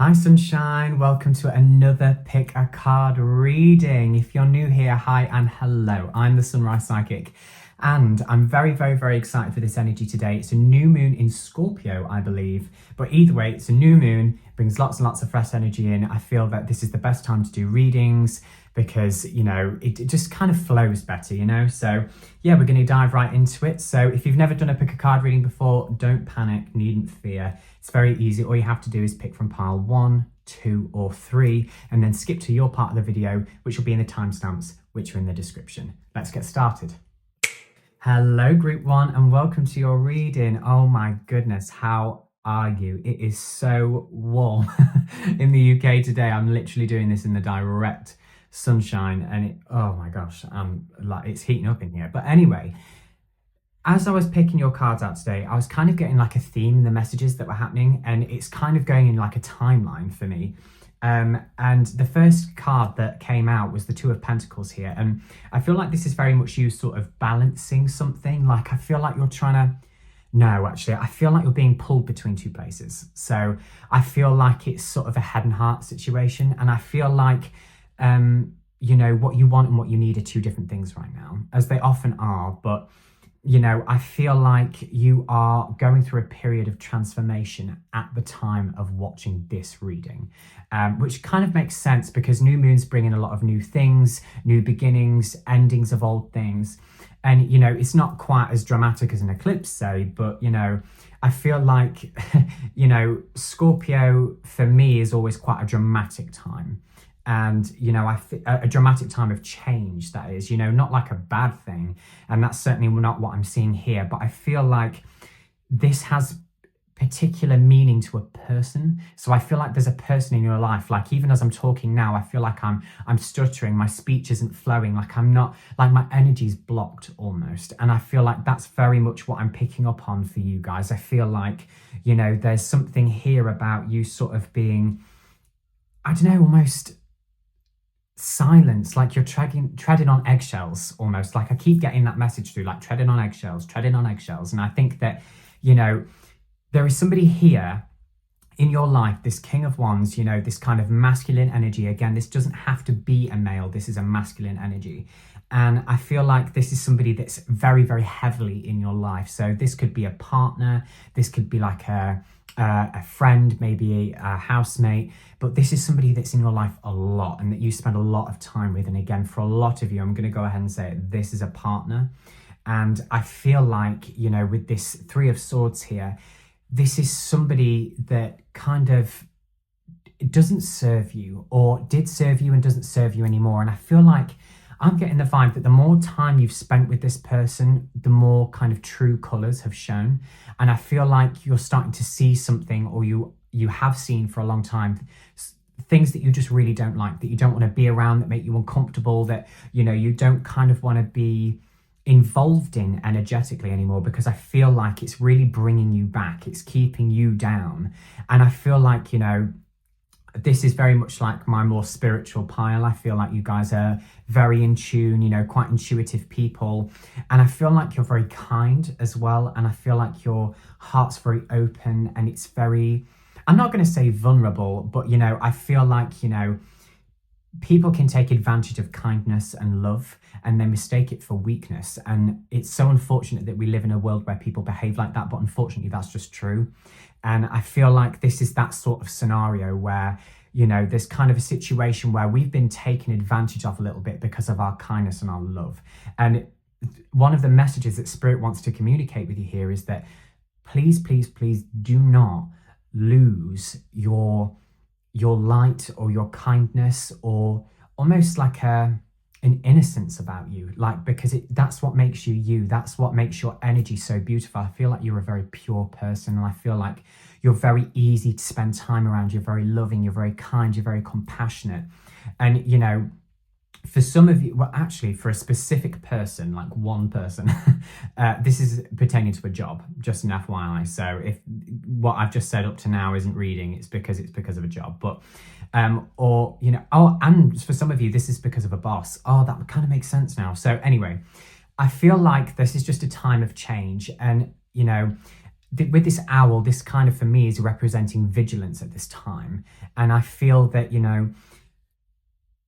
Hi Sunshine, welcome to another Pick a Card reading. If you're new here, hi and hello. I'm the Sunrise Psychic and I'm very excited for this energy today. It's a new moon in Scorpio, I believe. But either way, it's a new moon, brings lots and lots of fresh energy in. I feel that this is the best time to do readings because, it just kind of flows better. So yeah, we're going to dive right into it. So if you've never done a Pick a Card reading before, don't panic, needn't fear. It's very easy. All you have to do is pick from pile 1, 2 or 3 and then skip to your part of the video, which will be in the timestamps, which are in the description. Let's get started. Hello group 1 and welcome to your reading. Oh my goodness, how are you? It is so warm in the UK today. I'm literally doing this in the direct sunshine and oh my gosh, it's heating up in here. But anyway, as I was picking your cards out today, I was kind of getting like a theme in the messages that were happening, and it's kind of going in like a timeline for me. And the first card that came out was the Two of Pentacles here. And I feel like this is very much you sort of balancing something. Like I feel like you're trying to, no, actually, I feel like you're being pulled between two places. So I feel like it's sort of a head and heart situation. And I feel like, what you want and what you need are two different things right now, as they often are. But I feel like you are going through a period of transformation at the time of watching this reading, which kind of makes sense because new moons bring in a lot of new things, new beginnings, endings of old things. And, it's not quite as dramatic as an eclipse, say, but, I feel like, Scorpio for me is always quite a dramatic time. And, a dramatic time of change, that is, not like a bad thing. And that's certainly not what I'm seeing here. But I feel like this has particular meaning to a person. So I feel like there's a person in your life, like even as I'm talking now, I feel like I'm stuttering, my speech isn't flowing, like I'm not, like my energy's blocked almost. And I feel like that's very much what I'm picking up on for you guys. I feel like, there's something here about you sort of being, I don't know, almost silence, like you're treading on eggshells almost. Like I keep getting that message through, like treading on eggshells. And I think that there is somebody here in your life, this King of Wands, this kind of masculine energy. Again, this doesn't have to be a male, this is a masculine energy. And I feel like this is somebody that's very heavily in your life. So this could be a partner, this could be like a friend, maybe a housemate, but this is somebody that's in your life a lot and that you spend a lot of time with. And again, for a lot of you, I'm going to go ahead and say it, this is a partner. And I feel like, with this Three of Swords here, this is somebody that kind of doesn't serve you or did serve you and doesn't serve you anymore. And I feel like I'm getting the vibe that the more time you've spent with this person, the more kind of true colors have shown. And I feel like you're starting to see something, or you have seen for a long time, things that you just really don't like, that you don't want to be around, that make you uncomfortable, that, you don't kind of want to be involved in energetically anymore, because I feel like it's really bringing you back. It's keeping you down. And I feel like, this is very much like my more spiritual pile. I feel like you guys are very in tune, quite intuitive people. And I feel like you're very kind as well. And I feel like your heart's very open and it's very, I'm not going to say vulnerable, but, I feel like, people can take advantage of kindness and love and then mistake it for weakness. And it's so unfortunate that we live in a world where people behave like that, but unfortunately that's just true. And I feel like this is that sort of scenario where, there's kind of a situation where we've been taken advantage of a little bit because of our kindness and our love. And one of the messages that Spirit wants to communicate with you here is that please do not lose your light or your kindness, or almost like an innocence about you, like, because that's what makes you you. That's what makes your energy so beautiful. I feel like you're a very pure person, and I feel like you're very easy to spend time around. You're very loving, you're very kind, you're very compassionate. And for some of you, well, actually for a specific person, like one person, this is pertaining to a job, just an FYI. So if what I've just said up to now isn't reading, it's because of a job. But and for some of you, this is because of a boss. Oh, that kind of makes sense now. So anyway, I feel like this is just a time of change. And with this owl, this kind of for me is representing vigilance at this time. And I feel that,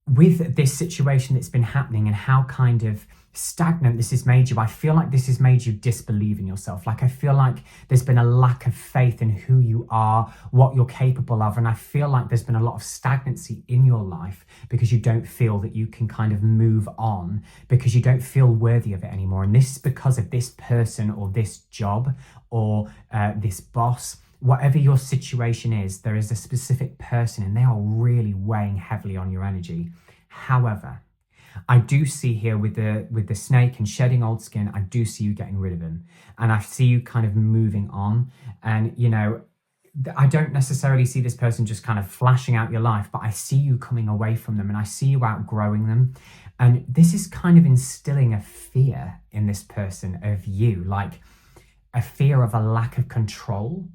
with this situation that's been happening and how kind of stagnant this has made you, I feel like this has made you disbelieve in yourself. Like, I feel like there's been a lack of faith in who you are, what you're capable of. And I feel like there's been a lot of stagnancy in your life because you don't feel that you can kind of move on, because you don't feel worthy of it anymore. And this is because of this person or this job or this boss. Whatever your situation is, there is a specific person and they are really weighing heavily on your energy. However, I do see here with the snake and shedding old skin, I do see you getting rid of him. And I see you kind of moving on. And, I don't necessarily see this person just kind of flashing out your life, but I see you coming away from them and I see you outgrowing them. And this is kind of instilling a fear in this person of you, like a fear of a lack of control.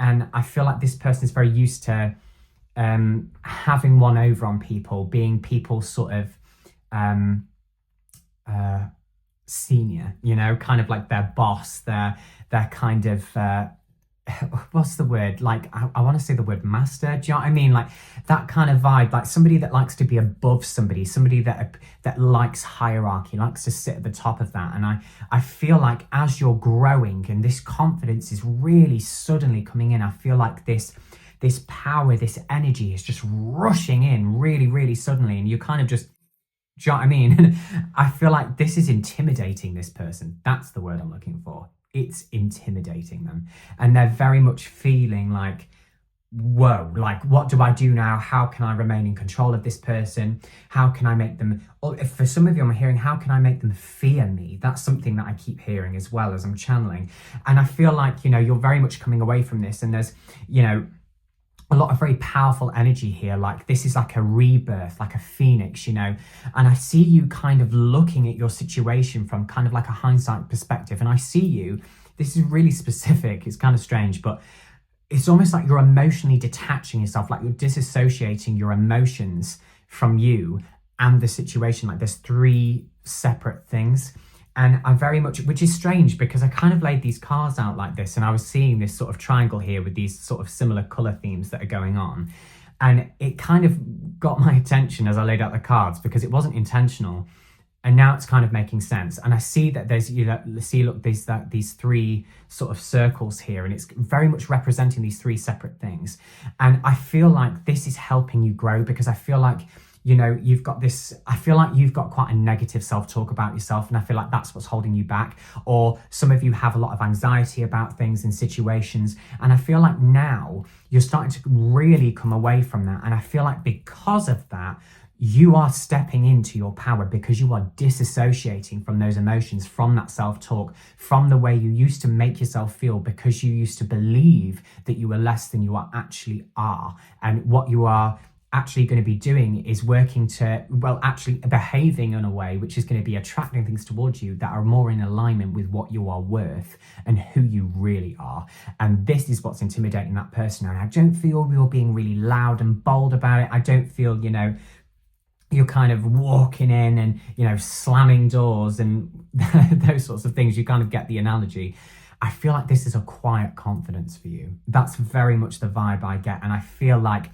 And I feel like this person is very used to having one over on people, being people's sort of senior, kind of like their boss, their kind of, what's the word? Like, I want to say the word master. Do you know what I mean? Like that kind of vibe, like somebody that likes to be above somebody that likes hierarchy, likes to sit at the top of that. And I feel like as you're growing and this confidence is really suddenly coming in, I feel like this power, this energy is just rushing in really, really suddenly. And you kind of just, do you know what I mean? I feel like this is intimidating this person. That's the word I'm looking for. It's intimidating them. And they're very much feeling like, whoa, like, what do I do now? How can I remain in control of this person? How can I make them, or for some of you I'm hearing, how can I make them fear me? That's something that I keep hearing as well as I'm channeling. And I feel like, you're very much coming away from this, and there's, a lot of very powerful energy here. Like this is like a rebirth, like a phoenix, and I see you kind of looking at your situation from kind of like a hindsight perspective. And I see you, this is really specific, it's kind of strange, but it's almost like you're emotionally detaching yourself, like you're disassociating your emotions from you and the situation. Like there's three separate things. And I very much, which is strange because I kind of laid these cards out like this and I was seeing this sort of triangle here with these sort of similar color themes that are going on. And it kind of got my attention as I laid out the cards because it wasn't intentional. And now it's kind of making sense. And I see that there's, look, these three sort of circles here, and it's very much representing these three separate things. And I feel like this is helping you grow because I feel like, you've got this, I feel like you've got quite a negative self-talk about yourself, and I feel like that's what's holding you back. Or some of you have a lot of anxiety about things and situations, and I feel like now you're starting to really come away from that. And I feel like because of that, you are stepping into your power because you are disassociating from those emotions, from that self-talk, from the way you used to make yourself feel because you used to believe that you were less than you actually are. And what you are actually going to be doing is working to, actually behaving in a way which is going to be attracting things towards you that are more in alignment with what you are worth and who you really are. And this is what's intimidating that person. And I don't feel you're being really loud and bold about it. I don't feel, you're kind of walking in and, slamming doors and those sorts of things. You kind of get the analogy. I feel like this is a quiet confidence for you. That's very much the vibe I get. And I feel like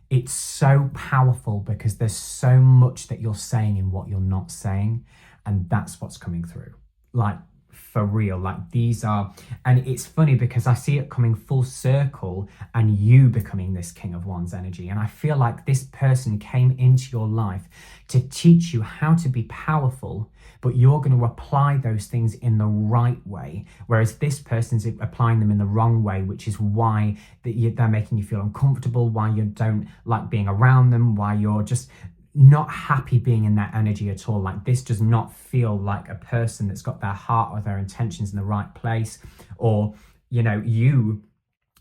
it's so powerful because there's so much that you're saying in what you're not saying. And that's what's coming through. Like, for real, like these are, and it's funny because I see it coming full circle and you becoming this King of Wands energy. And I feel like this person came into your life to teach you how to be powerful, but you're going to apply those things in the right way. Whereas this person's applying them in the wrong way, which is why they're making you feel uncomfortable, why you don't like being around them, why you're just not happy being in that energy at all. Like this does not feel like a person that's got their heart or their intentions in the right place, or you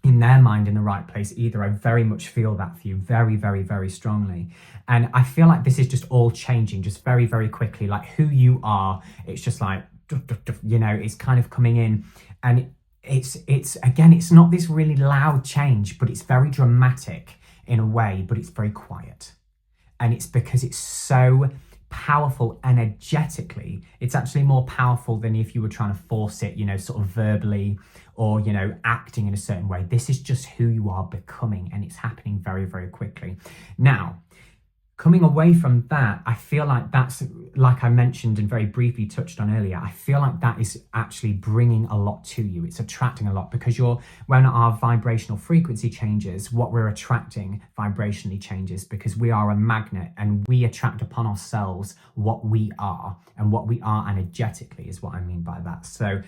in their mind in the right place either. I very much feel that for you very, very, very strongly. And I feel like this is just all changing just very, very quickly. Like who you are, it's just like it's kind of coming in. And it's again, it's not this really loud change, but it's very dramatic in a way, but it's very quiet. And it's because it's so powerful energetically. It's actually more powerful than if you were trying to force it, sort of verbally or, acting in a certain way. This is just who you are becoming, and it's happening very, very quickly. Now, coming away from that, I feel like that's, like I mentioned and very briefly touched on earlier, I feel like that is actually bringing a lot to you. It's attracting a lot because when our vibrational frequency changes, what we're attracting vibrationally changes, because we are a magnet and we attract upon ourselves what we are, and what we are energetically is what I mean by that. So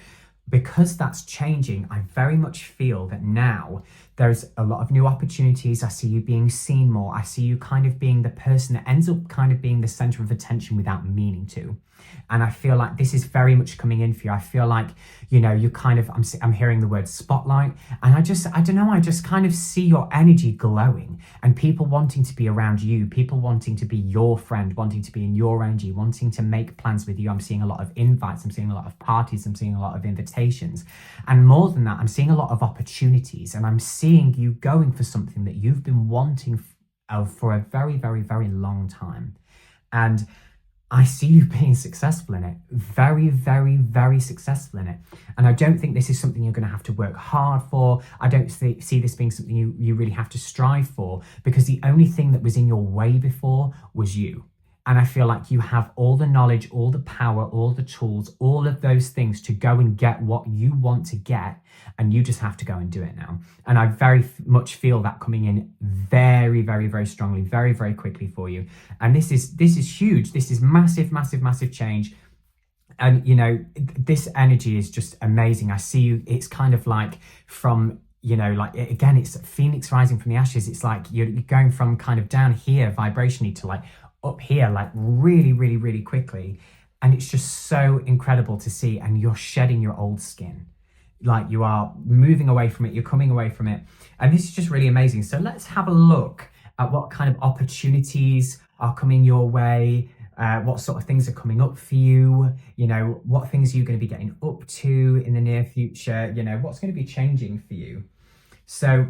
because that's changing, I very much feel that now there's a lot of new opportunities. I see you being seen more. I see you kind of being the person that ends up kind of being the center of attention without meaning to. And I feel like this is very much coming in for you. I feel like, you kind of, I'm hearing the word spotlight, and I don't know, I just kind of see your energy glowing and people wanting to be around you, people wanting to be your friend, wanting to be in your energy, wanting to make plans with you. I'm seeing a lot of invites. I'm seeing a lot of parties. I'm seeing a lot of invitations. And more than that, I'm seeing a lot of opportunities, and I'm seeing you going for something that you've been wanting for a very, very, very long time. And I see you being successful in it, very, very, very successful in it. And I don't think this is something you're going to have to work hard for. I don't see this being something you really have to strive for, because the only thing that was in your way before was you. And I feel like you have all the knowledge, all the power, all the tools, all of those things to go and get what you want to get. And you just have to go and do it now. And I very much feel that coming in very, very, very strongly, very, very quickly for you. And this is huge. This is massive, massive, massive change. And, this energy is just amazing. I see you, it's kind of like from, like, again, it's Phoenix rising from the ashes. It's like you're going from kind of down here vibrationally to like up here, like really, really, really quickly. And it's just so incredible to see. And you're shedding your old skin. Like, you are moving away from it, you're coming away from it. And this is just really amazing. So let's have a look at what kind of opportunities are coming your way, what sort of things are coming up for you, what things are you going to be getting up to in the near future, what's going to be changing for you. So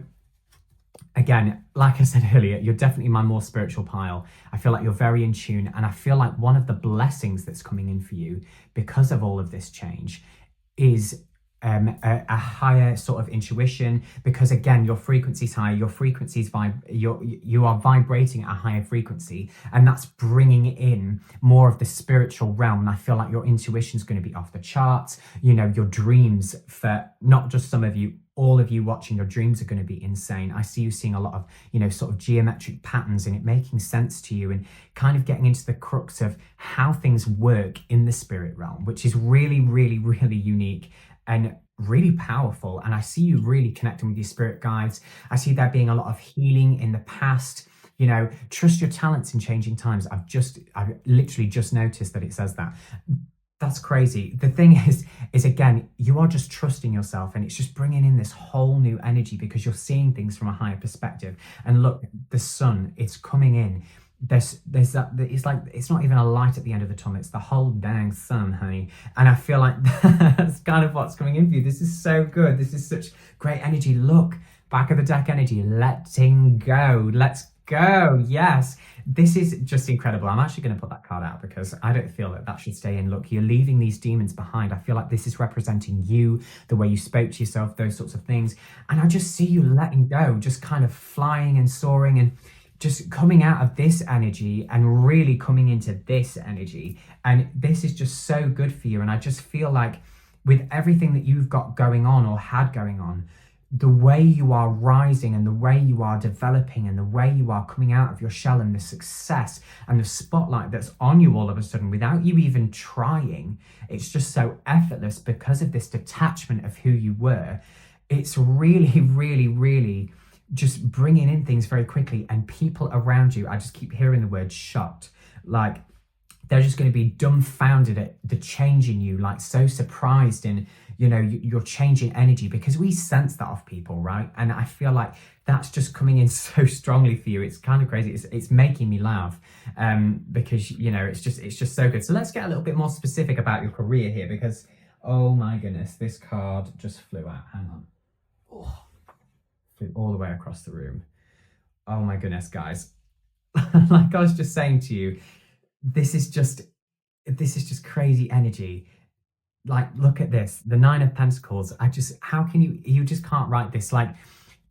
again, like I said earlier, you're definitely my more spiritual pile. I feel like you're very in tune, and I feel like one of the blessings that's coming in for you because of all of this change is a higher sort of intuition, because again, your frequency's high, your frequency's you are vibrating at a higher frequency, and that's bringing in more of the spiritual realm. And I feel like your intuition's going to be off the charts. Your dreams, for not just some of you, all of you watching, your dreams are going to be insane. I see you seeing a lot of, sort of geometric patterns and it making sense to you, and kind of getting into the crux of how things work in the spirit realm, which is really, really, really unique and really powerful. And I see you really connecting with your spirit guides. I see there being a lot of healing in the past. Trust your talents in changing times. I've literally just noticed that it says that. That's crazy. The thing is again, you are just trusting yourself, and it's just bringing in this whole new energy because you're seeing things from a higher perspective. And look, the sun, it's coming in. There's that, it's like, it's not even a light at the end of the tunnel, it's the whole dang sun, honey. And I feel like that's kind of what's coming in for you. This is so good. This is such great energy. Look, back of the deck energy, letting go. Let's go. Yes, this is just incredible. I'm actually going to put that card out because I don't feel that should stay in. Look, you're leaving these demons behind. I feel like this is representing you, the way you spoke to yourself, those sorts of things. And I just see you letting go, just kind of flying and soaring and just coming out of this energy and really coming into this energy. And this is just so good for you. And I just feel like with everything that you've got going on or had going on, the way you are rising and the way you are developing and the way you are coming out of your shell, and the success and the spotlight that's on you all of a sudden without you even trying, it's just so effortless because of this detachment of who you were. It's really, really, really just bringing in things very quickly, and people around you, I just keep hearing the word shocked. Like, they're just going to be dumbfounded at the change in you, like so surprised in, your changing energy, because we sense that off people, right? And I feel like that's just coming in so strongly for you. It's kind of crazy. It's making me laugh because, it's just so good. So let's get a little bit more specific about your career here, because, oh my goodness, this card just flew out. Hang on. Oh, flew all the way across the room. Oh my goodness, guys. Like I was just saying to you, this is just crazy energy. Like, look at this, the Nine of Pentacles. How can you just can't write this, like,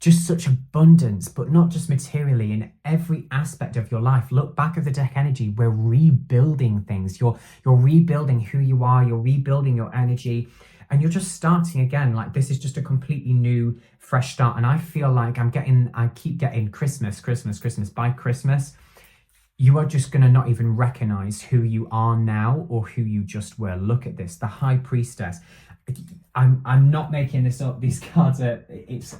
just such abundance, but not just materially, in every aspect of your life. Look back at the deck energy. We're rebuilding things. You're rebuilding who you are, you're rebuilding your energy, and you're just starting again. Like, this is just a completely new, fresh start. And I feel like I keep getting Christmas. By Christmas, you are just going to not even recognize who you are now or who you just were. Look at this, the High Priestess. I'm not making this up. These cards are,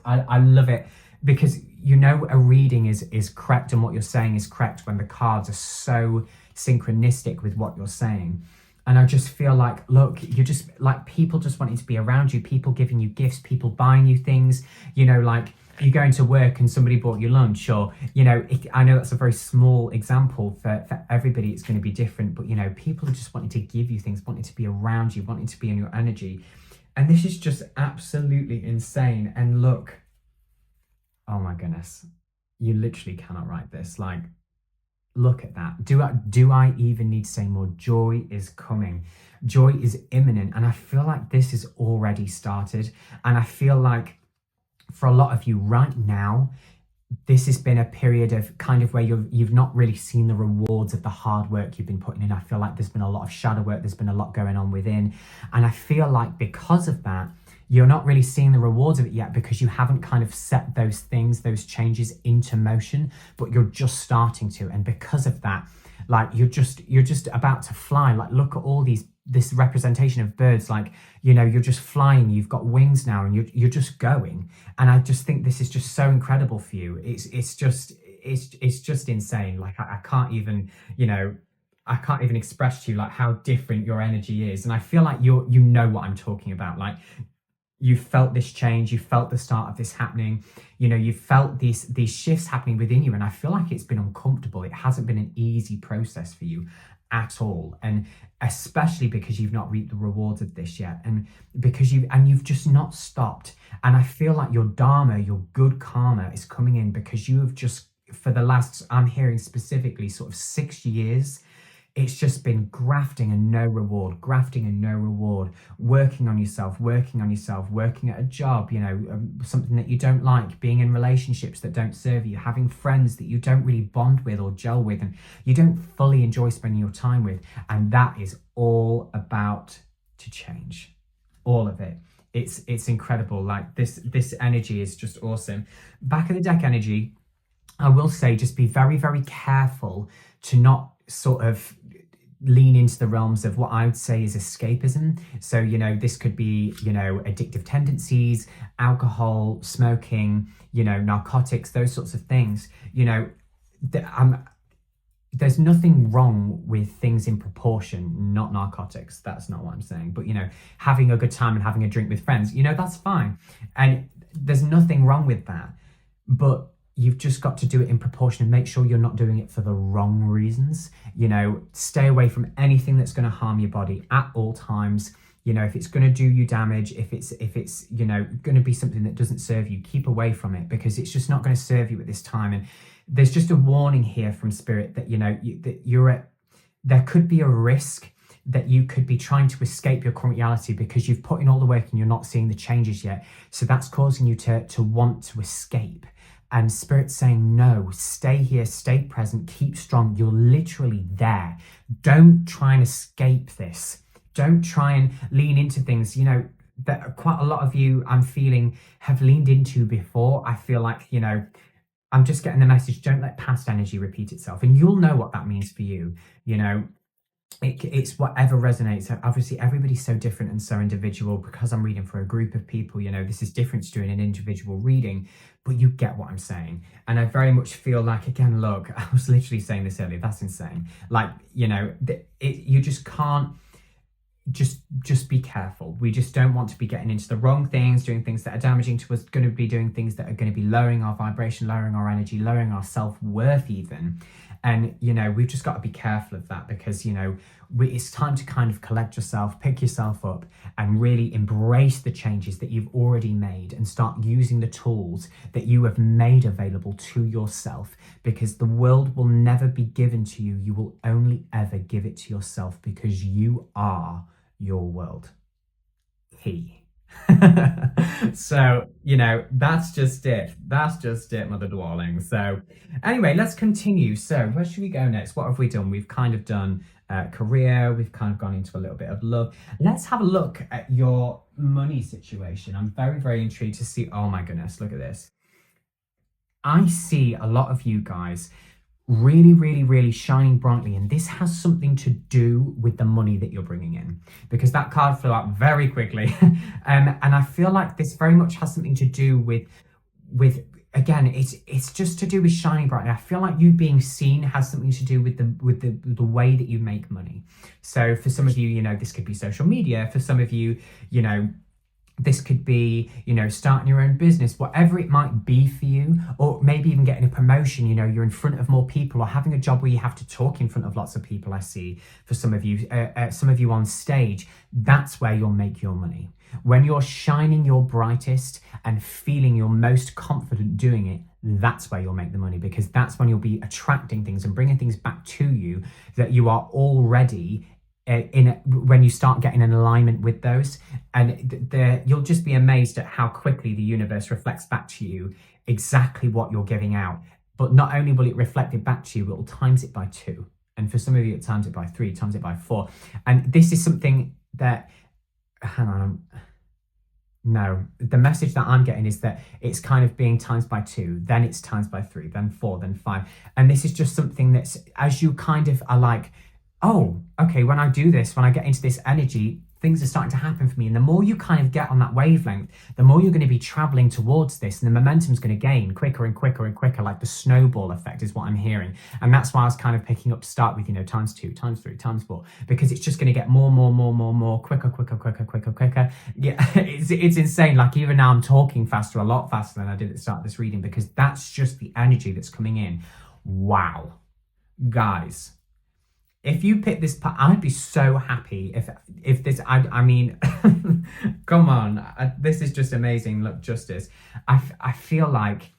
I love it, because a reading is correct and what you're saying is correct when the cards are so synchronistic with what you're saying. And I just feel like, look, you're just like people just wanting to be around you, people giving you gifts, people buying you things, like you going to work and somebody bought you lunch, or, I know that's a very small example. For everybody, it's going to be different, but, people are just wanting to give you things, wanting to be around you, wanting to be in your energy. And this is just absolutely insane. And look, oh my goodness, you literally cannot write this. Like, look at that. Do I even need to say more? Joy is coming. Joy is imminent. And I feel like this is already started. And I feel like for a lot of you right now, this has been a period of kind of where you've not really seen the rewards of the hard work you've been putting in. I feel like there's been a lot of shadow work. There's been a lot going on within. And I feel like because of that, you're not really seeing the rewards of it yet, because you haven't kind of set those things, those changes into motion, but you're just starting to. And because of that, like, you're just about to fly. Like, look at all this representation of birds. Like, you're just flying, you've got wings now, and you're just going. And I just think this is just so incredible for you. It's just insane. Like, I can't even, I can't even express to you like how different your energy is. And I feel like you know what I'm talking about. Like, you felt this change, you felt the start of this happening, you felt these shifts happening within you. And I feel like it's been uncomfortable. It hasn't been an easy process for you at all. And especially because you've not reaped the rewards of this yet. And because you've just not stopped. And I feel like your dharma, your good karma, is coming in because you have just, for the last, I'm hearing specifically sort of 6 years, it's just been grafting and no reward, working on yourself, working at a job, something that you don't like, being in relationships that don't serve you, having friends that you don't really bond with or gel with, and you don't fully enjoy spending your time with. And that is all about to change. All of it. It's incredible. Like, this energy is just awesome. Back of the deck energy, I will say, just be very, very careful to not sort of lean into the realms of what I would say is escapism. So, this could be, addictive tendencies, alcohol, smoking, narcotics, those sorts of things. There's nothing wrong with things in proportion, not narcotics. That's not what I'm saying. But, having a good time and having a drink with friends, that's fine. And there's nothing wrong with that. But you've just got to do it in proportion and make sure you're not doing it for the wrong reasons. Stay away from anything that's going to harm your body at all times. If it's going to do you damage, if it's going to be something that doesn't serve you, keep away from it, because it's just not going to serve you at this time. And there's just a warning here from Spirit that, there could be a risk that you could be trying to escape your current reality because you've put in all the work and you're not seeing the changes yet. So that's causing you to want to escape. And Spirit's saying, no, stay here, stay present, keep strong. You're literally there. Don't try and escape this. Don't try and lean into things, that quite a lot of you, I'm feeling, have leaned into before. I feel like, I'm just getting the message, don't let past energy repeat itself. And you'll know what that means for you. It's whatever resonates. Obviously, everybody's so different and so individual. Because I'm reading for a group of people, this is different to doing an individual reading, but you get what I'm saying. And I very much feel like, again, look, I was literally saying this earlier, that's insane. Like, you just can't, just be careful. We just don't want to be getting into the wrong things, doing things that are damaging to us, going to be doing things that are going to be lowering our vibration, lowering our energy, lowering our self-worth even. And, we've just got to be careful of that because, it's time to kind of collect yourself, pick yourself up, and really embrace the changes that you've already made and start using the tools that you have made available to yourself, because the world will never be given to you. You will only ever give it to yourself because you are your world. So, that's just it. That's just it, Mother Dwelling. So, anyway, let's continue. So, where should we go next? What have we done? We've kind of done career. We've kind of gone into a little bit of love. Let's have a look at your money situation. I'm very, very intrigued to see. Oh my goodness, look at this. I see a lot of you guys really, really, really shining brightly, and this has something to do with the money that you're bringing in, because that card flew out very quickly. And I feel like this very much has something to do with again, it's just to do with shining brightly. I feel like you being seen has something to do with the way that you make money. So for some of you, this could be social media. For some of you, this could be, starting your own business, whatever it might be for you, or maybe even getting a promotion. You're in front of more people, or having a job where you have to talk in front of lots of people. I see for some of you on stage, that's where you'll make your money. When you're shining your brightest and feeling your most confident doing it, that's where you'll make the money, because that's when you'll be attracting things and bringing things back to you that you are already when you start getting in alignment with those. And you'll just be amazed at how quickly the universe reflects back to you exactly what you're giving out. But not only will it reflect it back to you, it will times it by 2. And for some of you, it times it by 3, times it by 4. And this is something that, hang on, no, the message that I'm getting is that it's kind of being times by 2, then it's times by 3, then 4, then 5. And this is just something that's, as you kind of are like, oh, okay, when I do this, when I get into this energy, things are starting to happen for me. And the more you kind of get on that wavelength, the more you're going to be traveling towards this, and the momentum's going to gain quicker and quicker and quicker, like the snowball effect is what I'm hearing. And that's why I was kind of picking up to start with, times 2, times 3, times 4, because it's just going to get more, quicker. Yeah, it's insane. Like even now I'm talking faster, a lot faster than I did at the start of this reading, because that's just the energy that's coming in. Wow. Guys, if you pick this part, I'd be so happy if this, I mean, come on, this is just amazing. Look, justice. I feel like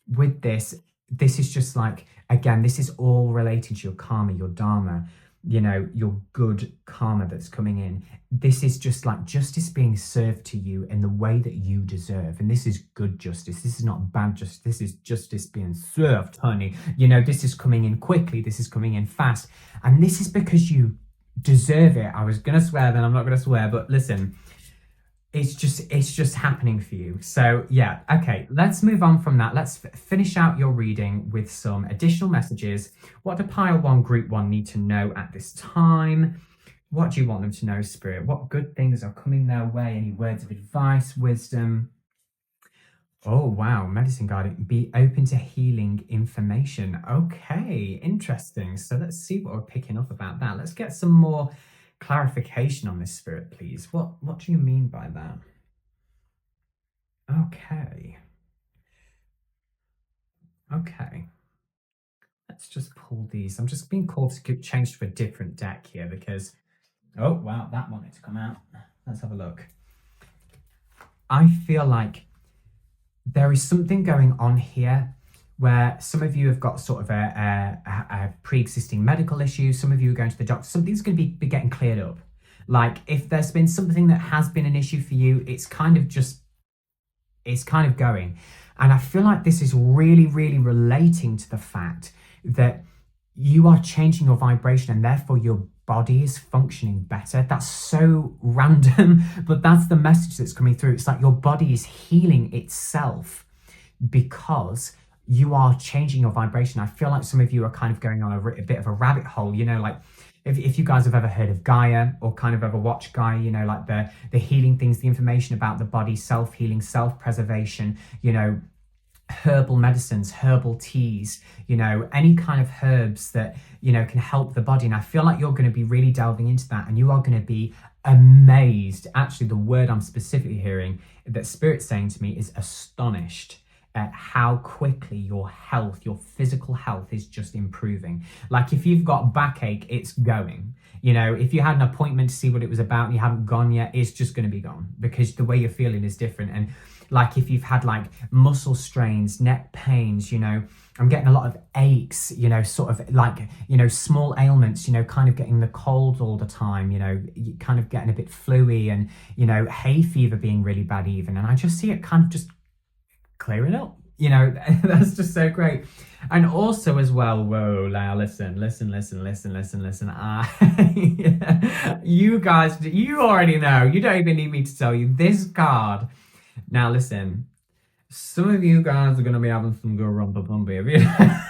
with this is just like, again, this is all related to your karma, your dharma, your good karma that's coming in. This is just like justice being served to you in the way that you deserve. And this is good justice. This is not bad justice. This is justice being served, honey. this is coming in quickly. This is coming in fast. And this is because you deserve it. I was going to swear, then I'm not going to swear, but listen, it's just happening for you. So yeah, okay, let's move on from that. Let's finish out your reading with some additional messages. What do Pile 1 Group 1 need to know at this time? What do you want them to know, Spirit? What good things are coming their way? Any words of advice, wisdom? Oh, wow. Medicine Guardian, be open to healing information. Okay, interesting. So let's see what we're picking up about that. Let's get some more clarification on this, Spirit, please. What do you mean by that? Okay. Let's just pull these. I'm just being called to change to a different deck here because, oh, wow, that wanted to come out. Let's have a look. I feel like there is something going on here where some of you have got sort of a pre-existing medical issue. Some of you are going to the doctor. Something's going to be getting cleared up. Like if there's been something that has been an issue for you, it's kind of going. And I feel like this is really, really relating to the fact that you are changing your vibration and therefore your body is functioning better. That's so random, but that's the message that's coming through. It's like your body is healing itself because you are changing your vibration. I feel like some of you are kind of going on a bit of a rabbit hole, like if you guys have ever heard of Gaia or kind of ever watched Gaia, like the healing things, the information about the body, self-healing, self-preservation, herbal medicines, herbal teas, any kind of herbs that, can help the body. And I feel like you're going to be really delving into that and you are going to be amazed. Actually, the word I'm specifically hearing that Spirit's saying to me is astonished at how quickly your health, your physical health is just improving. Like if you've got backache, it's going. You know, if you had an appointment to see what it was about and you haven't gone yet, it's just going to be gone because the way you're feeling is different. And like if you've had like muscle strains, neck pains, you know, I'm getting a lot of aches, you know, sort of like, you know, small ailments, you know, kind of getting the cold all the time, you know, kind of getting a bit fluey and, you know, hay fever being really bad even. And I just see it kind of just clearing up, you know. That's just so great. And also as well, whoa, now listen. You guys, you already know, you don't even need me to tell you this card. Now listen, some of you guys are going to be having some good rumpa pumpy,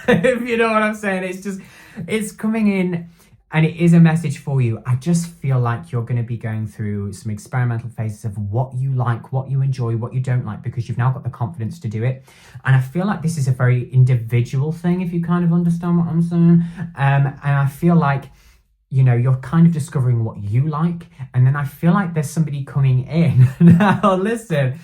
if you know what I'm saying. It's just, it's coming in and it is a message for you. I just feel like you're going to be going through some experimental phases of what you like, what you enjoy, what you don't like, because you've now got the confidence to do it. And I feel like this is a very individual thing, if you kind of understand what I'm saying. And I feel like, you know, you're kind of discovering what you like. And then I feel like there's somebody coming in. Now, listen,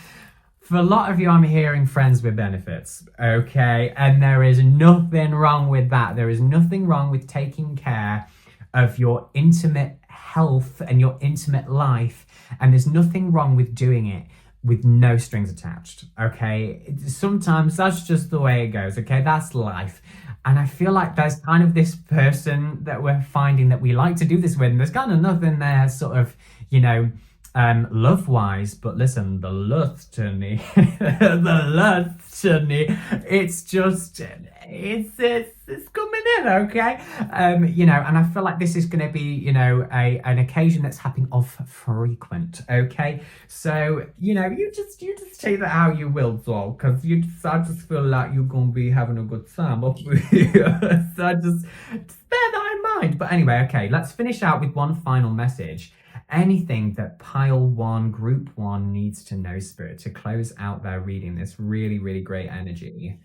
for a lot of you, I'm hearing friends with benefits, okay? And there is nothing wrong with that. There is nothing wrong with taking care of your intimate health and your intimate life. And there's nothing wrong with doing it with no strings attached, okay? Sometimes that's just the way it goes, okay? That's life. And I feel like there's kind of this person that we're finding that we like to do this with, and there's kind of nothing there sort of, you know, love wise, but listen, the lust to me, it's just, it's coming in, okay? You know, and I feel like this is going to be, you know, an occasion that's happening of frequent, okay? So, you know, you just take that how you will, doll, because I just feel like you're going to be having a good time up with you. So just bear that in mind. But anyway, okay, let's finish out with one final message. Anything that pile one, group one needs to know, Spirit, to close out their reading, this really, really great energy.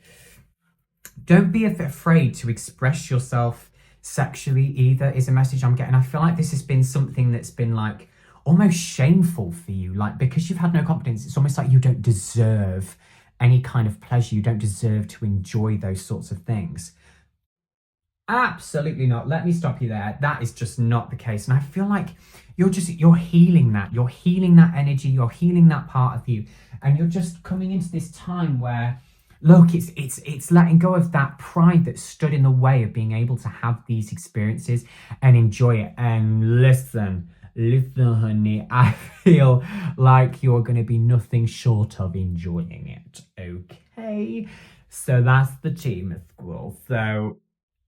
Don't be afraid to express yourself sexually either, is a message I'm getting. I feel like this has been something that's been like almost shameful for you, like because you've had no confidence, it's almost like you don't deserve any kind of pleasure. You don't deserve to enjoy those sorts of things. Absolutely not. Let me stop you there. That is just not the case. And I feel like you're healing that. You're healing that energy. You're healing that part of you. And you're just coming into this time where, look, it's letting go of that pride that stood in the way of being able to have these experiences and enjoy it. And listen, honey, I feel like you're going to be nothing short of enjoying it. Okay? So that's the tea, Miss Squirrel. So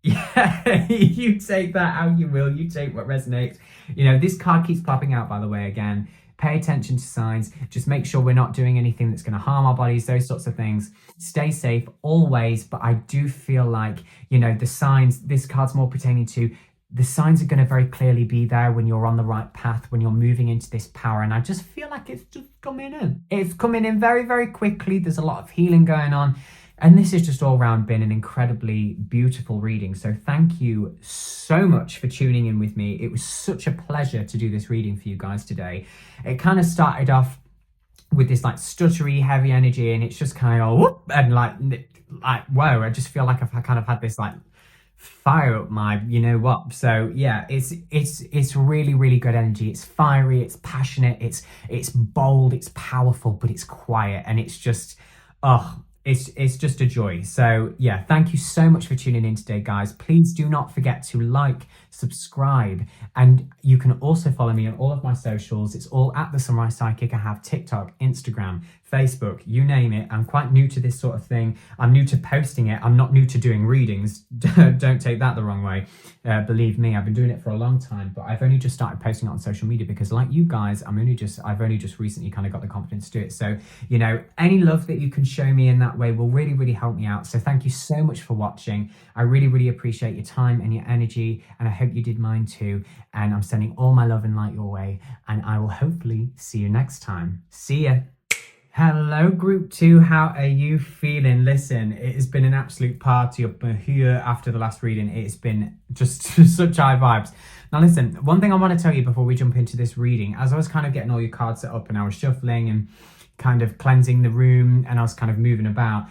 yeah, you take that how you will. You take what resonates. You know, this card keeps popping out, by the way, again. Pay attention to signs. Just make sure we're not doing anything that's going to harm our bodies, those sorts of things. Stay safe always. But I do feel like, you know, the signs, this card's more pertaining to, the signs are going to very clearly be there when you're on the right path, when you're moving into this power. And I just feel like it's just coming in. It's coming in very, very quickly. There's a lot of healing going on. And this has just all around been an incredibly beautiful reading. So thank you so much for tuning in with me. It was such a pleasure to do this reading for you guys today. It kind of started off with this like stuttery, heavy energy, and it's just kind of whoop, and like whoa, I just feel like I've kind of had this like fire up my, you know what. So yeah, it's really, really good energy. It's fiery, it's passionate, it's bold, it's powerful, but it's quiet, and it's just it's just a joy. So yeah, thank you so much for tuning in today, guys. Please do not forget to like, subscribe, and you can also follow me on all of my socials. It's all at The Sunrise Psychic. I have TikTok, Instagram, Facebook, you name it. I'm quite new to this sort of thing. I'm new to posting it. I'm not new to doing readings. Don't take that the wrong way. Believe me, I've been doing it for a long time, but I've only just started posting it on social media because, like you guys, I've only just recently kind of got the confidence to do it. So, you know, any love that you can show me in that way will really, really help me out. So thank you so much for watching. I really, really appreciate your time and your energy, and I hope you did mine too. And I'm sending all my love and light your way, and I will hopefully see you next time. See ya. Hello, group 2. How are you feeling? Listen, it has been an absolute party up here after the last reading. It's been just such high vibes. Now, listen, one thing I want to tell you before we jump into this reading, as I was kind of getting all your cards set up and I was shuffling and kind of cleansing the room and I was kind of moving about,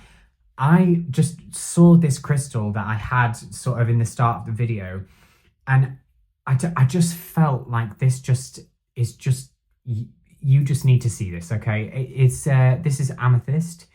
I just saw this crystal that I had sort of in the start of the video, and I just felt like this just is just you just need to see this. Okay, it's this is amethyst,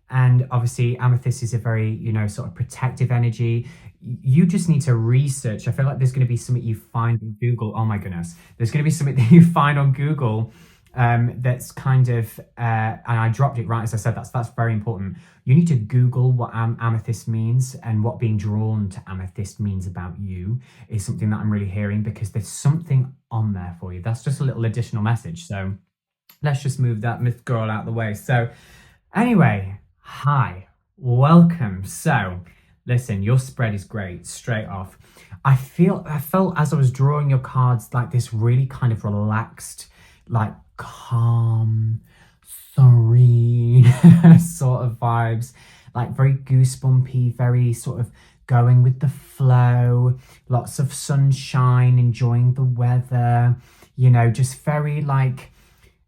and obviously amethyst is a very, you know, sort of protective energy. You just need to research. I feel like there's going to be something you find on Google. Oh my goodness, there's going to be something that you find on Google, that's kind of and I dropped it right as I said. That's very important. You need to Google what amethyst means, and what being drawn to amethyst means about you is something that I'm really hearing, because there's something on there for you. That's just a little additional message. So let's just move that myth girl out of the way. So anyway, hi, welcome. So listen, your spread is great straight off. I felt as I was drawing your cards like this really kind of relaxed, like calm, serene sort of vibes, like very goosebumpy, very sort of going with the flow, lots of sunshine, enjoying the weather, you know, just very like,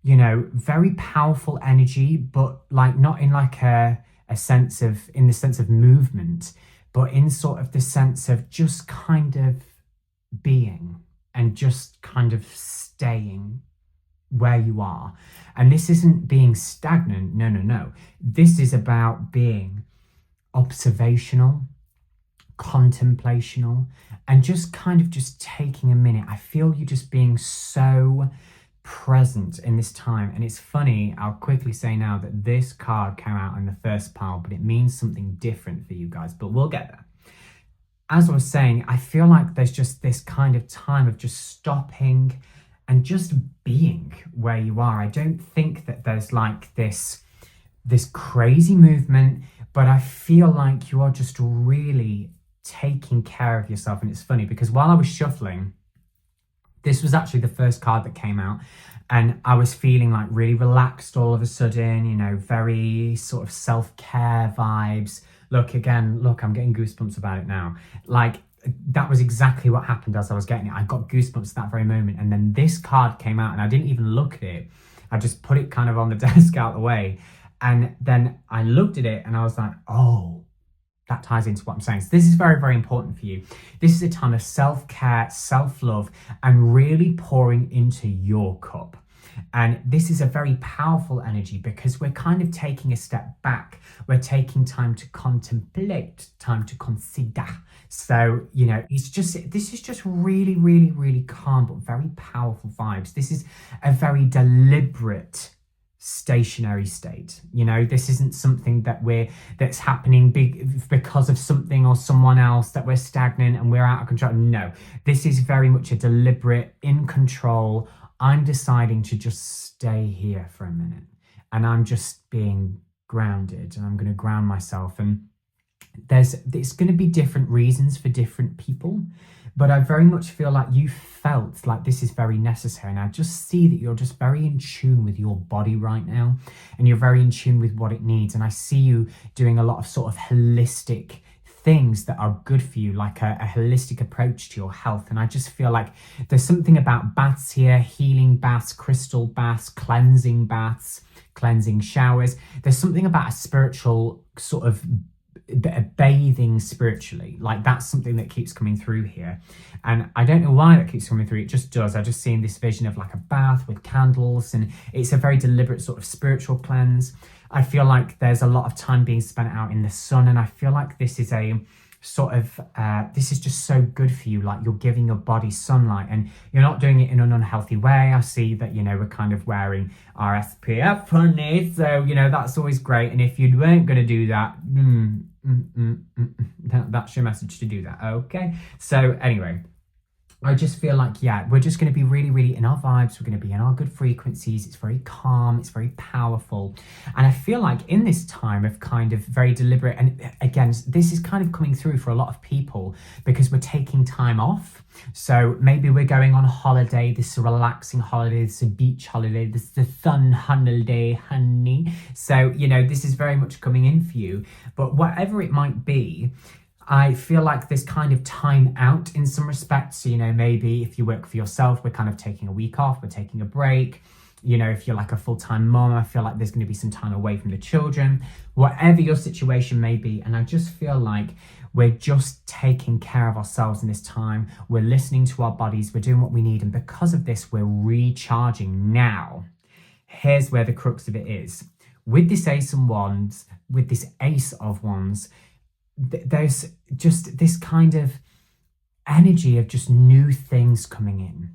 you know, very powerful energy, but like not in like a sense of, in the sense of movement, but in sort of the sense of just kind of being and just kind of staying where you are. And this isn't being stagnant. No, no, no. This is about being observational, contemplational, and just kind of just taking a minute. I feel you just being so present in this time. And it's funny, I'll quickly say now that this card came out in the first pile, but it means something different for you guys, but we'll get there. As I was saying, I feel like there's just this kind of time of just stopping and just being where you are. I don't think that there's like this crazy movement, but I feel like you are just really taking care of yourself. And it's funny because while I was shuffling, this was actually the first card that came out, and I was feeling like really relaxed all of a sudden, you know, very sort of self-care vibes. Look, again, look, I'm getting goosebumps about it now. Like, that was exactly what happened as I was getting it. I got goosebumps at that very moment. And then this card came out and I didn't even look at it. I just put it kind of on the desk out the way. And then I looked at it and I was like, oh, that ties into what I'm saying. So this is very, very important for you. This is a time of self-care, self-love, and really pouring into your cup. And this is a very powerful energy because we're kind of taking a step back. We're taking time to contemplate, time to consider. So, you know, this is just really, really, really calm, but very powerful vibes. This is a very deliberate stationary state. You know, this isn't something that's happening because of something or someone else, that we're stagnant and we're out of control. No, this is very much a deliberate, in control. I'm deciding to just stay here for a minute, and I'm just being grounded, and I'm going to ground myself. And there's going to be different reasons for different people, but I very much feel like you felt like this is very necessary. And I just see that you're just very in tune with your body right now, and you're very in tune with what it needs. And I see you doing a lot of sort of holistic things that are good for you, like a holistic approach to your health. And I just feel like there's something about baths here, healing baths, crystal baths, cleansing showers. There's something about a spiritual sort of bathing spiritually, like that's something that keeps coming through here. And I don't know why that keeps coming through, it just does. I just see in this vision of like a bath with candles, and it's a very deliberate sort of spiritual cleanse. I feel like there's a lot of time being spent out in the sun, and I feel like this is a sort of this is just so good for you. Like, you're giving your body sunlight, and you're not doing it in an unhealthy way. I see that, you know, we're kind of wearing our SPF, honey, so, you know, that's always great. And if you weren't going to do that, that's your message to do that. Okay, so anyway, I just feel like, yeah, we're just going to be really, really in our vibes. We're going to be in our good frequencies. It's very calm. It's very powerful. And I feel like in this time of kind of very deliberate, and again, this is kind of coming through for a lot of people because we're taking time off. So maybe we're going on holiday. This is a relaxing holiday. This is a beach holiday. This is a sun holiday, honey. So, you know, this is very much coming in for you. But whatever it might be, I feel like there's kind of time out in some respects. So, you know, maybe if you work for yourself, we're kind of taking a week off, we're taking a break. you know, if you're like a full-time mom, I feel like there's going to be some time away from the children, whatever your situation may be. And I just feel like we're just taking care of ourselves in this time. We're listening to our bodies. We're doing what we need. And because of this, we're recharging now. Here's where the crux of it is. With this Ace of Wands, with this Ace of Wands, there's just this kind of energy of just new things coming in.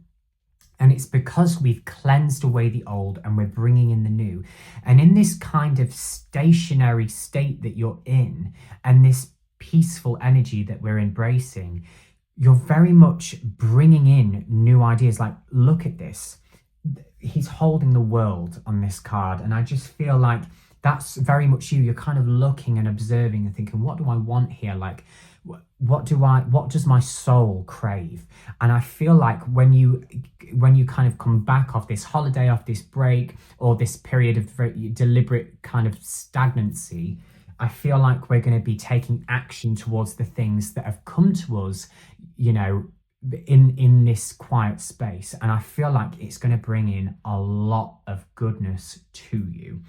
And it's because we've cleansed away the old and we're bringing in the new. And in this kind of stationary state that you're in, and this peaceful energy that we're embracing, you're very much bringing in new ideas. Like, look at this. He's holding the world on this card. And I just feel like that's very much you. You're kind of looking and observing and thinking, what do I want here? Like, what does my soul crave? And I feel like when you kind of come back off this holiday, off this break, or this period of very deliberate kind of stagnancy, I feel like we're going to be taking action towards the things that have come to us, you know, in this quiet space. And I feel like it's going to bring in a lot of goodness to you.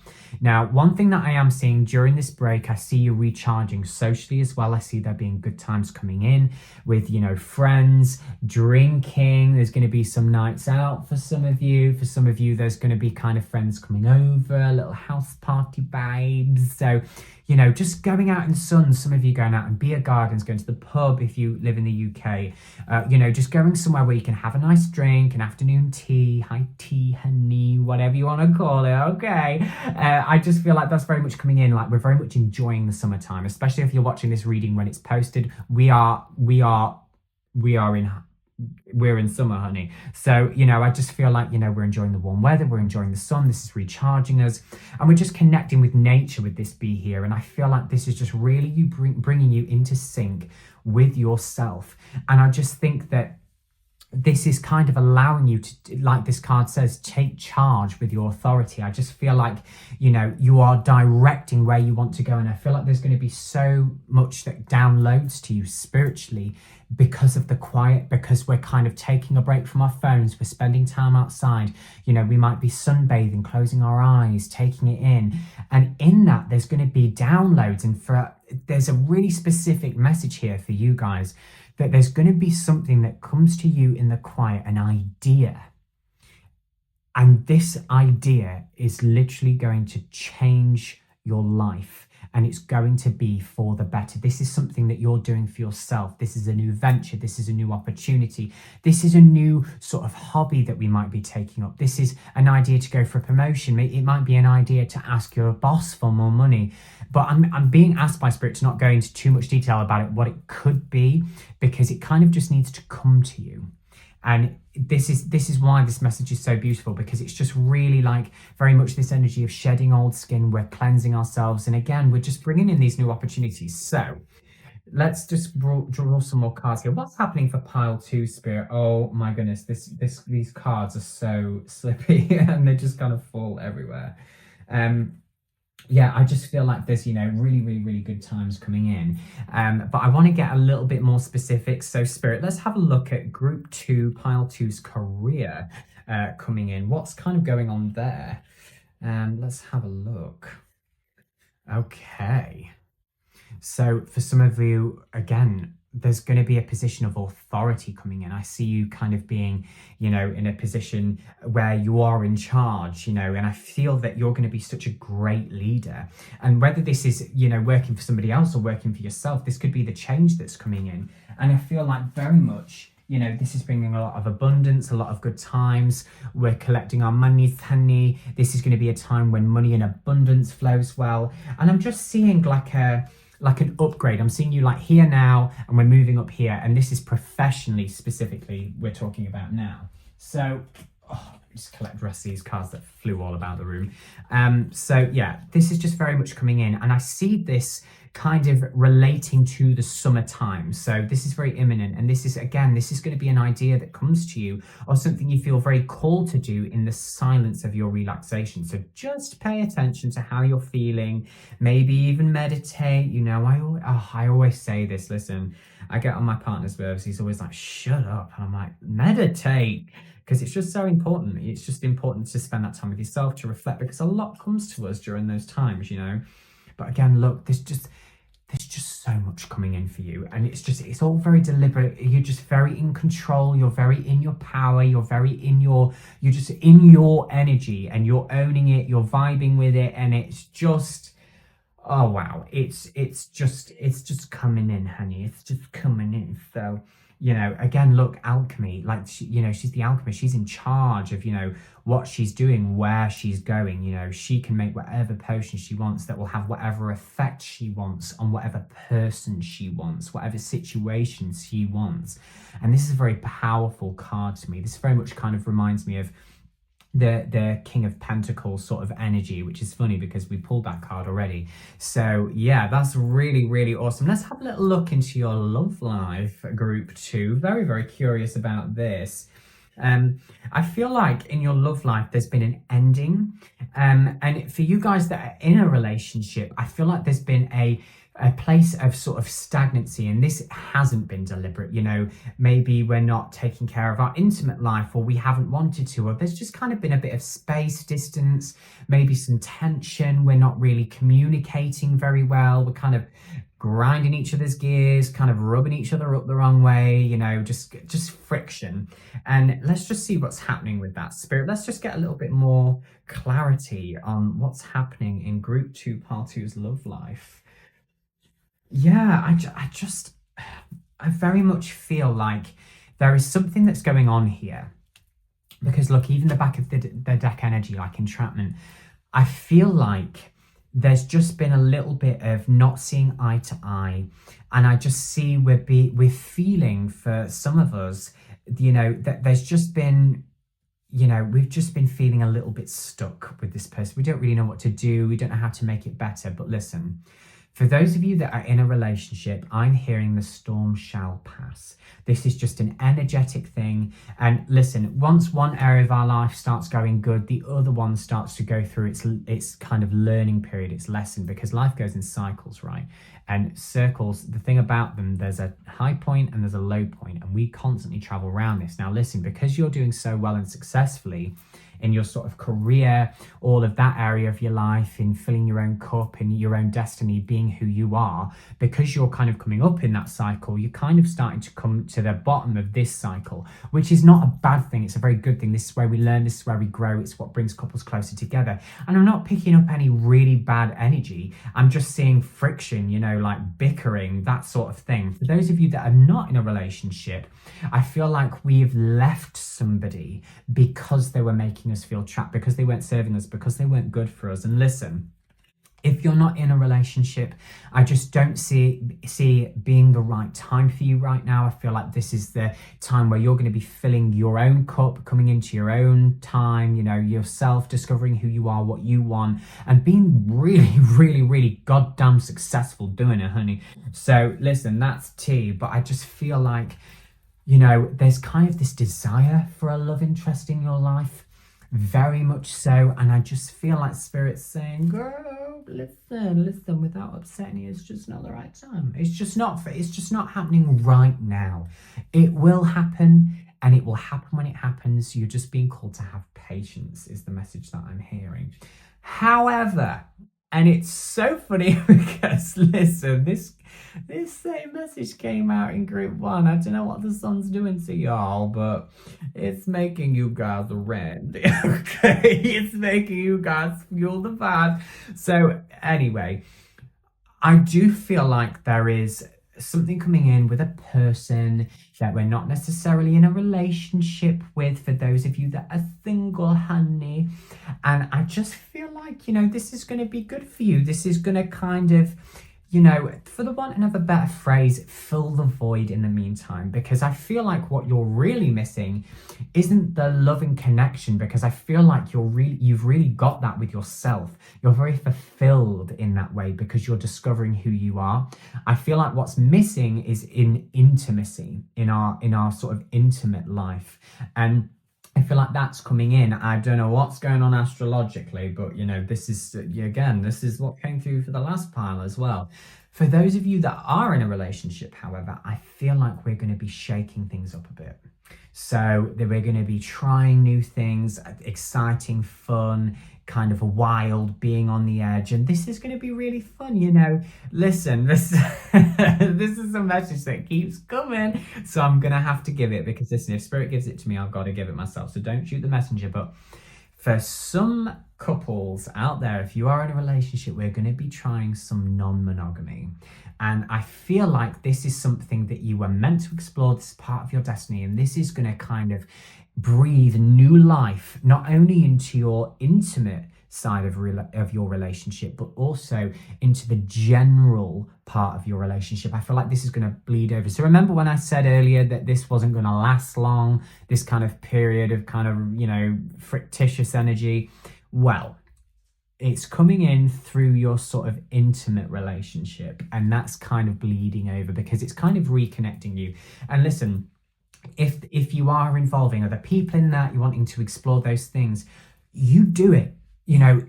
Now, one thing that I am seeing during this break, I see you recharging socially as well. I see there being good times coming in with, you know, friends, drinking. There's going to be some nights out for some of you. For some of you, there's going to be kind of friends coming over, little house party vibes. So, you know, just going out in the sun, some of you going out in beer gardens, going to the pub if you live in the UK, you know, just going somewhere where you can have a nice drink, an afternoon tea, high tea, honey, whatever you want to call it, okay? I just feel like that's very much coming in, like we're very much enjoying the summertime, especially if you're watching this reading when it's posted. We're in summer, honey. So, you know, I just feel like, you know, we're enjoying the warm weather, we're enjoying the sun, this is recharging us, and we're just connecting with nature with this be here. And I feel like this is just really you bringing you into sync with yourself. And I just think that this is kind of allowing you to, like this card says, take charge with your authority. I just feel like, you know, you are directing where you want to go. And I feel like there's going to be so much that downloads to you spiritually because of the quiet, because we're kind of taking a break from our phones. We're spending time outside. You know, we might be sunbathing, closing our eyes, taking it in. And in that, there's going to be downloads. And there's a really specific message here for you guys, that there's going to be something that comes to you in the quiet, an idea. And this idea is literally going to change your life. And it's going to be for the better. This is something that you're doing for yourself. This is a new venture. This is a new opportunity. This is a new sort of hobby that we might be taking up. This is an idea to go for a promotion. It might be an idea to ask your boss for more money. But I'm being asked by Spirit to not go into too much detail about it, what it could be, because it kind of just needs to come to you. And this is why this message is so beautiful, because it's just really like very much this energy of shedding old skin. We're cleansing ourselves. And again, we're just bringing in these new opportunities. So let's just draw some more cards here. What's happening for pile 2, Spirit? Oh my goodness, these cards are so slippy and they just kind of fall everywhere. Yeah, I just feel like there's, you know, really, really, really good times coming in. But I want to get a little bit more specific. So, Spirit, let's have a look at Group 2, Pile 2's career coming in. What's kind of going on there? Let's have a look. Okay. So, for some of you, again, there's going to be a position of authority coming in. I see you kind of being, you know, in a position where you are in charge, you know, and I feel that you're going to be such a great leader. And whether this is, you know, working for somebody else or working for yourself, this could be the change that's coming in. And I feel like very much, you know, this is bringing a lot of abundance, a lot of good times. We're collecting our money, honey. This is going to be a time when money in abundance flows well. And I'm just seeing like an upgrade. I'm seeing you like here now, and we're moving up here. And this is professionally, specifically, we're talking about now. So, just collect the rest of these cards that flew all about the room. So yeah, this is just very much coming in. And I see this kind of relating to the summertime. So this is very imminent. And this is, again, this is going to be an idea that comes to you, or something you feel very called to do in the silence of your relaxation. So just pay attention to how you're feeling, maybe even meditate. You know, I always say this, listen, I get on my partner's nerves. He's always like, shut up. And I'm like, meditate. because it's just so important. It's just important to spend that time with yourself, to reflect, because a lot comes to us during those times, you know. But again, look, there's just so much coming in for you, and it's all very deliberate. You're just very in control, you're very in your power, you're just in your energy, and you're owning it, you're vibing with it, and it's just, oh wow, it's just coming in, honey. It's just coming in. So, again, look, alchemy, like she's the alchemist. She's in charge of, what she's doing, where she's going. She can make whatever potion she wants that will have whatever effect she wants on whatever person she wants, whatever situation she wants. And this is a very powerful card to me. This very much kind of reminds me of the King of Pentacles sort of energy, which is funny because we pulled that card already. So yeah, that's really, really awesome. Let's have a little look into your love life, group 2. Very, very curious about this. I feel like in your love life there's been an ending, and for you guys that are in a relationship, I feel like there's been a place of sort of stagnancy, and this hasn't been deliberate. Maybe we're not taking care of our intimate life, or we haven't wanted to, or there's just kind of been a bit of space, distance, maybe some tension. We're not really communicating very well. We're kind of grinding each other's gears, kind of rubbing each other up the wrong way, just friction. And let's just see what's happening with that, Spirit. Let's just get a little bit more clarity on what's happening in group 2, part 2's love life. Yeah, I very much feel like there is something that's going on here. Because look, even the back of the deck energy, like entrapment, I feel like there's just been a little bit of not seeing eye to eye. And I just see we're feeling, for some of us, that there's just been, we've just been feeling a little bit stuck with this person. We don't really know what to do. We don't know how to make it better. But listen, for those of you that are in a relationship, I'm hearing the storm shall pass. This is just an energetic thing. And listen, once one area of our life starts going good, the other one starts to go through its kind of learning period, its lesson, because life goes in cycles, right? And circles, the thing about them, there's a high point and there's a low point, and we constantly travel around this. Now listen, because you're doing so well and successfully in your sort of career, all of that area of your life, in filling your own cup, in your own destiny, being who you are, because you're kind of coming up in that cycle, you're kind of starting to come to the bottom of this cycle, which is not a bad thing. It's a very good thing. This is where we learn, this is where we grow. It's what brings couples closer together. And I'm not picking up any really bad energy. I'm just seeing friction, like bickering, that sort of thing. For those of you that are not in a relationship, I feel like we've left somebody because they were making us feel trapped, because they weren't serving us, because they weren't good for us. And listen, if you're not in a relationship, I just don't see it being the right time for you right now. I feel like this is the time where you're going to be filling your own cup, coming into your own time, yourself, discovering who you are, what you want, and being really, really, really goddamn successful doing it, honey. So listen, that's tea, but I just feel like, there's kind of this desire for a love interest in your life, very much so. And I just feel like Spirit's saying, girl, listen, without upsetting you, it's just not the right time. It's just not happening right now. It will happen, and it will happen when it happens. You're just being called to have patience, is the message that I'm hearing. However, and it's so funny because listen, this same message came out in group 1. I don't know what the sun's doing to y'all, but it's making you guys red. Okay, it's making you guys fuel the vibe. So anyway, I do feel like there is something coming in with a person that we're not necessarily in a relationship with, for those of you that are single, honey. And I just feel like, this is going to be good for you. This is going to kind of, for the want of a better phrase, fill the void in the meantime, because I feel like what you're really missing isn't the loving connection, because I feel like you've really got that with yourself. You're very fulfilled in that way because you're discovering who you are. I feel like what's missing is in intimacy, in our sort of intimate life. And I feel like that's coming in. I don't know what's going on astrologically, but this is what came through for the last pile as well. For those of you that are in a relationship, however, I feel like we're going to be shaking things up a bit. So that we're going to be trying new things, exciting, fun, kind of wild, being on the edge. And this is going to be really fun, you know. Listen, this, this is a message that keeps coming. So I'm going to have to give it because, listen, if Spirit gives it to me, I've got to give it myself. So don't shoot the messenger. But for some couples out there, if you are in a relationship, we're going to be trying some non-monogamy. And I feel like this is something that you were meant to explore. This is part of your destiny. And this is going to kind of breathe new life, not only into your intimate side of your relationship, but also into the general part of your relationship. I feel like this is going to bleed over. So remember when I said earlier that this wasn't going to last long, this kind of period of kind of, you know, fictitious energy? Well, it's coming in through your sort of intimate relationship, and that's kind of bleeding over because it's kind of reconnecting you. And listen, if you are involving other people in that, you're wanting to explore those things, you do it. You know,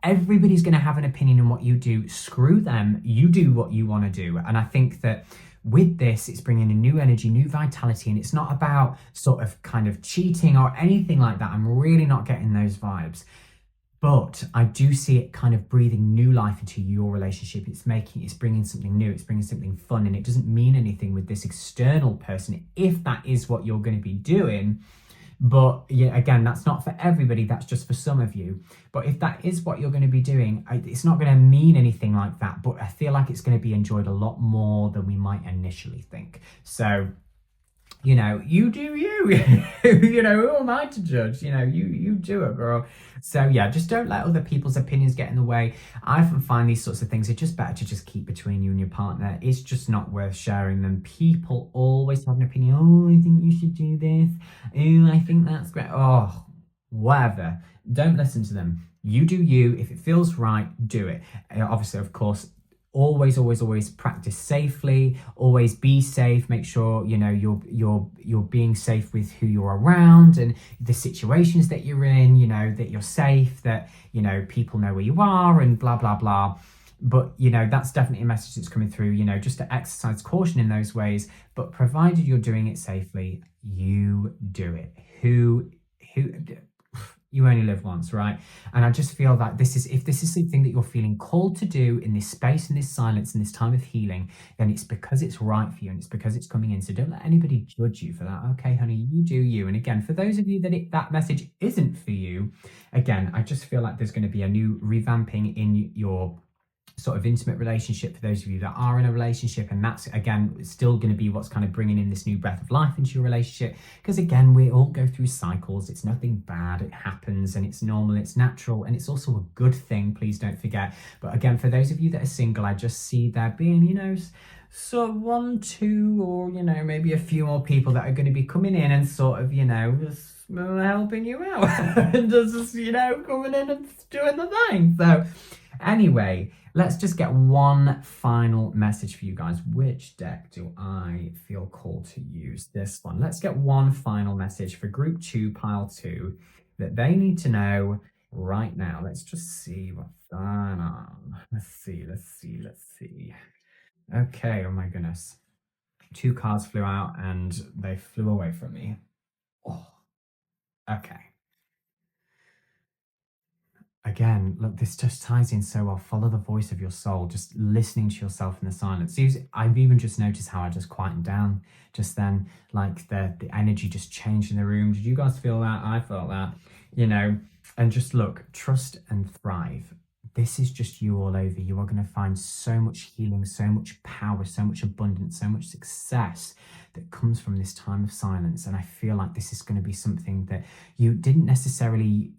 everybody's going to have an opinion on what you do. Screw them. You do what you want to do. And I think that with this, it's bringing a new energy, new vitality, and it's not about sort of kind of cheating or anything like that. I'm really not getting those vibes. But I do see it kind of breathing new life into your relationship. It's bringing something new, it's bringing something fun, and it doesn't mean anything with this external person if that is what you're going to be doing. But yeah, again, that's not for everybody, that's just for some of you. But if that is what you're going to be doing, it's not going to mean anything like that. But I feel like it's going to be enjoyed a lot more than we might initially think. So, you know, you do you. You know, who am I to judge? You know, you do it, girl. So yeah, just don't let other people's opinions get in the way. I often find these sorts of things are just better to just keep between you and your partner. It's just not worth sharing them. People always have an opinion. Oh, I think you should do this. Oh, I think that's great. Oh, whatever. Don't listen to them. You do you. If it feels right, do it. Obviously, of course, always practice safely, always be safe, make sure you know you're being safe with who you're around and the situations that you're in, you know, that you're safe, that you know people know where you are and blah blah blah. But you know, that's definitely a message that's coming through, you know, just to exercise caution in those ways, but provided you're doing it safely, you do it. Who you only live once, right? And I just feel that if this is something that you're feeling called to do in this space, in this silence, in this time of healing, then it's because it's right for you and it's because it's coming in. So don't let anybody judge you for that. Okay, honey, you do you. And again, for those of you that that message isn't for you, again, I just feel like there's going to be a new revamping in your sort of intimate relationship for those of you that are in a relationship, and that's again still going to be what's kind of bringing in this new breath of life into your relationship, because again, we all go through cycles. It's nothing bad, it happens, and it's normal, it's natural, and it's also a good thing, please don't forget. But again, for those of you that are single, I just see there being, you know, so 1, 2, or you know, maybe a few more people that are going to be coming in and sort of, you know, just helping you out and just, you know, coming in and doing the thing. So anyway, let's just get one final message for you guys. Which deck do I feel called to use? This one. Let's get one final message for group 2, pile 2, that they need to know right now. Let's just see what's going on. Let's see. Okay, oh my goodness. 2 cards flew out and they flew away from me. Oh, okay. Again, look, this just ties in so well. Follow the voice of your soul, just listening to yourself in the silence. I've even just noticed how I just quietened down just then, like the energy just changed in the room. Did you guys feel that? I felt that, you know. And just look, trust and thrive. This is just you all over. You are going to find so much healing, so much power, so much abundance, so much success that comes from this time of silence. And I feel like this is going to be something that you don't necessarily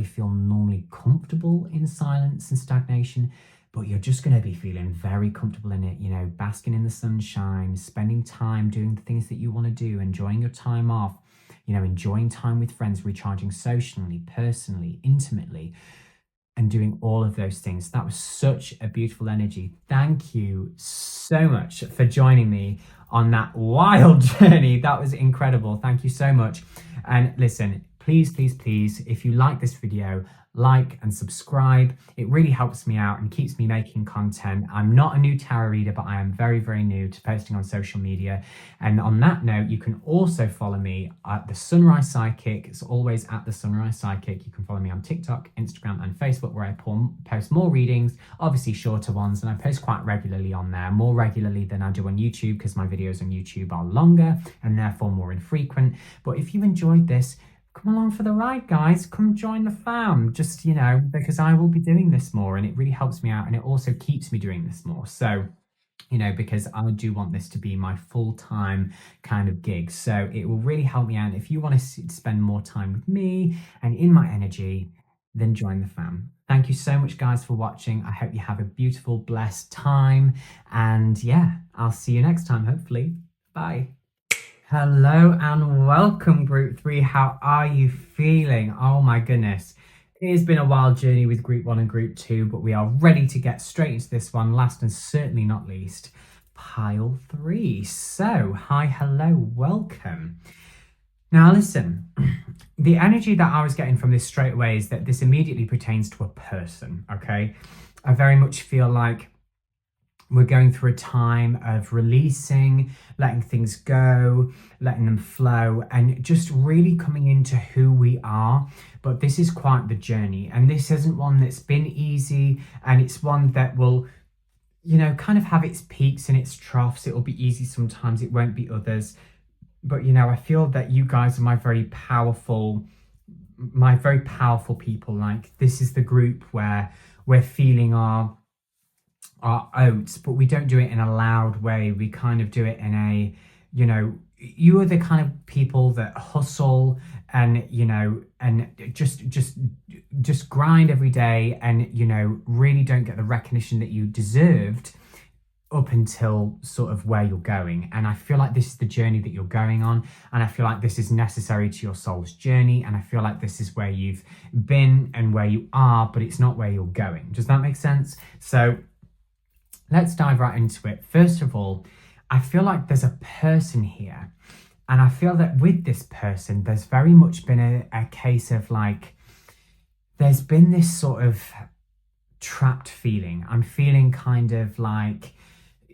feel normally comfortable in silence and stagnation, but you're just going to be feeling very comfortable in it, you know, basking in the sunshine, spending time doing the things that you want to do, enjoying your time off, you know, enjoying time with friends, recharging socially, personally, intimately, and doing all of those things. That was such a beautiful energy. Thank you so much for joining me on that wild journey. That was incredible. Thank you so much. And listen, please, please, please, if you like this video, like and subscribe. It really helps me out and keeps me making content. I'm not a new tarot reader, but I am very, very new to posting on social media. And on that note, you can also follow me at The Sunrise Psychic. It's always at The Sunrise Psychic. You can follow me on TikTok, Instagram, and Facebook, where I post more readings, obviously shorter ones, and I post quite regularly on there, more regularly than I do on YouTube, because my videos on YouTube are longer and therefore more infrequent. But if you enjoyed this, come along for the ride, guys. Come join the fam. Just, because I will be doing this more, and it really helps me out, and it also keeps me doing this more. So, because I do want this to be my full-time kind of gig. So it will really help me out. If you want to spend more time with me and in my energy, then join the fam. Thank you so much, guys, for watching. I hope you have a beautiful, blessed time. And yeah, I'll see you next time, hopefully. Bye. Hello and welcome, Group 3. How are you feeling? Oh my goodness. It has been a wild journey with Group 1 and Group 2, but we are ready to get straight into this one. Last and certainly not least, Pile 3. So, hi, hello, welcome. Now listen, the energy that I was getting from this straight away is that this immediately pertains to a person, okay? I very much feel like we're going through a time of releasing, letting things go, letting them flow, and just really coming into who we are. But this is quite the journey, and this isn't one that's been easy, and it's one that will, kind of have its peaks and its troughs. It will be easy sometimes, it won't be others. But, I feel that you guys are my very powerful people. Like, this is the group where we're feeling our oats, but we don't do it in a loud way. We kind of do it in a, you are the kind of people that hustle and, and just grind every day and, really don't get the recognition that you deserved up until sort of where you're going. And I feel like this is the journey that you're going on, and I feel like this is necessary to your soul's journey, and I feel like this is where you've been and where you are, but it's not where you're going. Does that make sense? So let's dive right into it. First of all, I feel like there's a person here, and I feel that with this person, there's very much been a case of like, there's been this sort of trapped feeling. I'm feeling kind of like,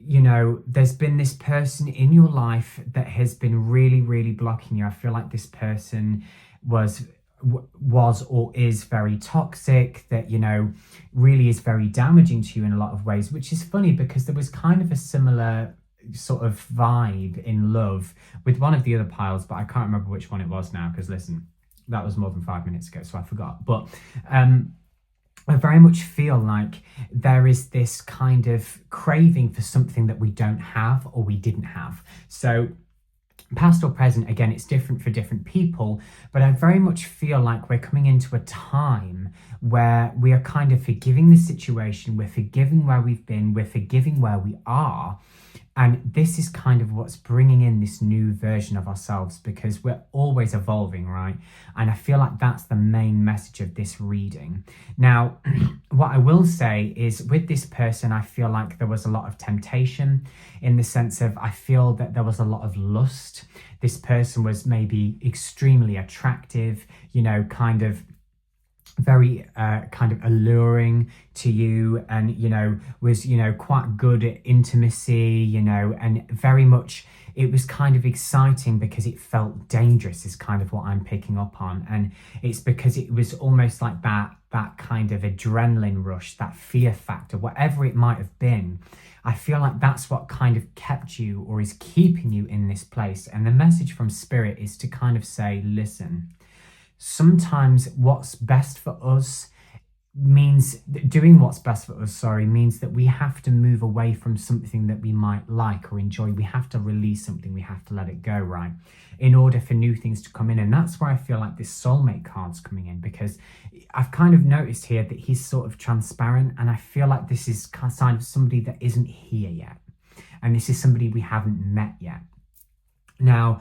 there's been this person in your life that has been really, really blocking you. I feel like this person was or is very toxic, that really is very damaging to you in a lot of ways, which is funny because there was kind of a similar sort of vibe in love with one of the other piles, but I can't remember which one it was now, because listen, that was more than 5 minutes ago, so I forgot. But I very much feel like there is this kind of craving for something that we don't have or we didn't have. So past or present, again, it's different for different people, but I very much feel like we're coming into a time where we are kind of forgiving the situation, we're forgiving where we've been, we're forgiving where we are. And this is kind of what's bringing in this new version of ourselves, because we're always evolving, right? And I feel like that's the main message of this reading. Now, what I will say is with this person, I feel like there was a lot of temptation, in the sense of, I feel that there was a lot of lust. This person was maybe extremely attractive, kind of very kind of alluring to you, and was quite good at intimacy, and very much it was kind of exciting because it felt dangerous, is kind of what I'm picking up on. And it's because it was almost like that kind of adrenaline rush, that fear factor, whatever it might have been. I feel like that's what kind of kept you, or is keeping you in this place. And the message from Spirit is to kind of say, listen, sometimes what's best for us means that we have to move away from something that we might like or enjoy. We have to release something, we have to let it go, right, in order for new things to come in. And that's where I feel like this soulmate card's coming in, because I've kind of noticed here that he's sort of transparent, and I feel like this is kind of somebody that isn't here yet, and this is somebody we haven't met yet. Now,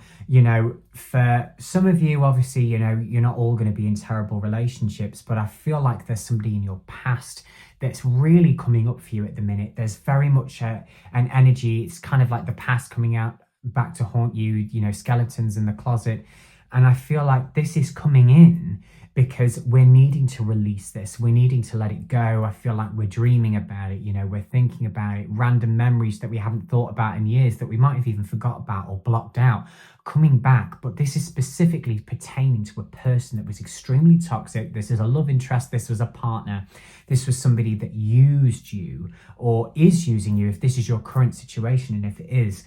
for some of you, obviously, you're not all going to be in terrible relationships, but I feel like there's somebody in your past that's really coming up for you at the minute. There's very much an energy. It's kind of like the past coming out back to haunt you, skeletons in the closet. And I feel like this is coming in because we're needing to release this. We're needing to let it go. I feel like we're dreaming about it. We're thinking about it. Random memories that we haven't thought about in years that we might have even forgot about or blocked out coming back. But this is specifically pertaining to a person that was extremely toxic. This is a love interest. This was a partner. This was somebody that used you or is using you, if this is your current situation. And if it is,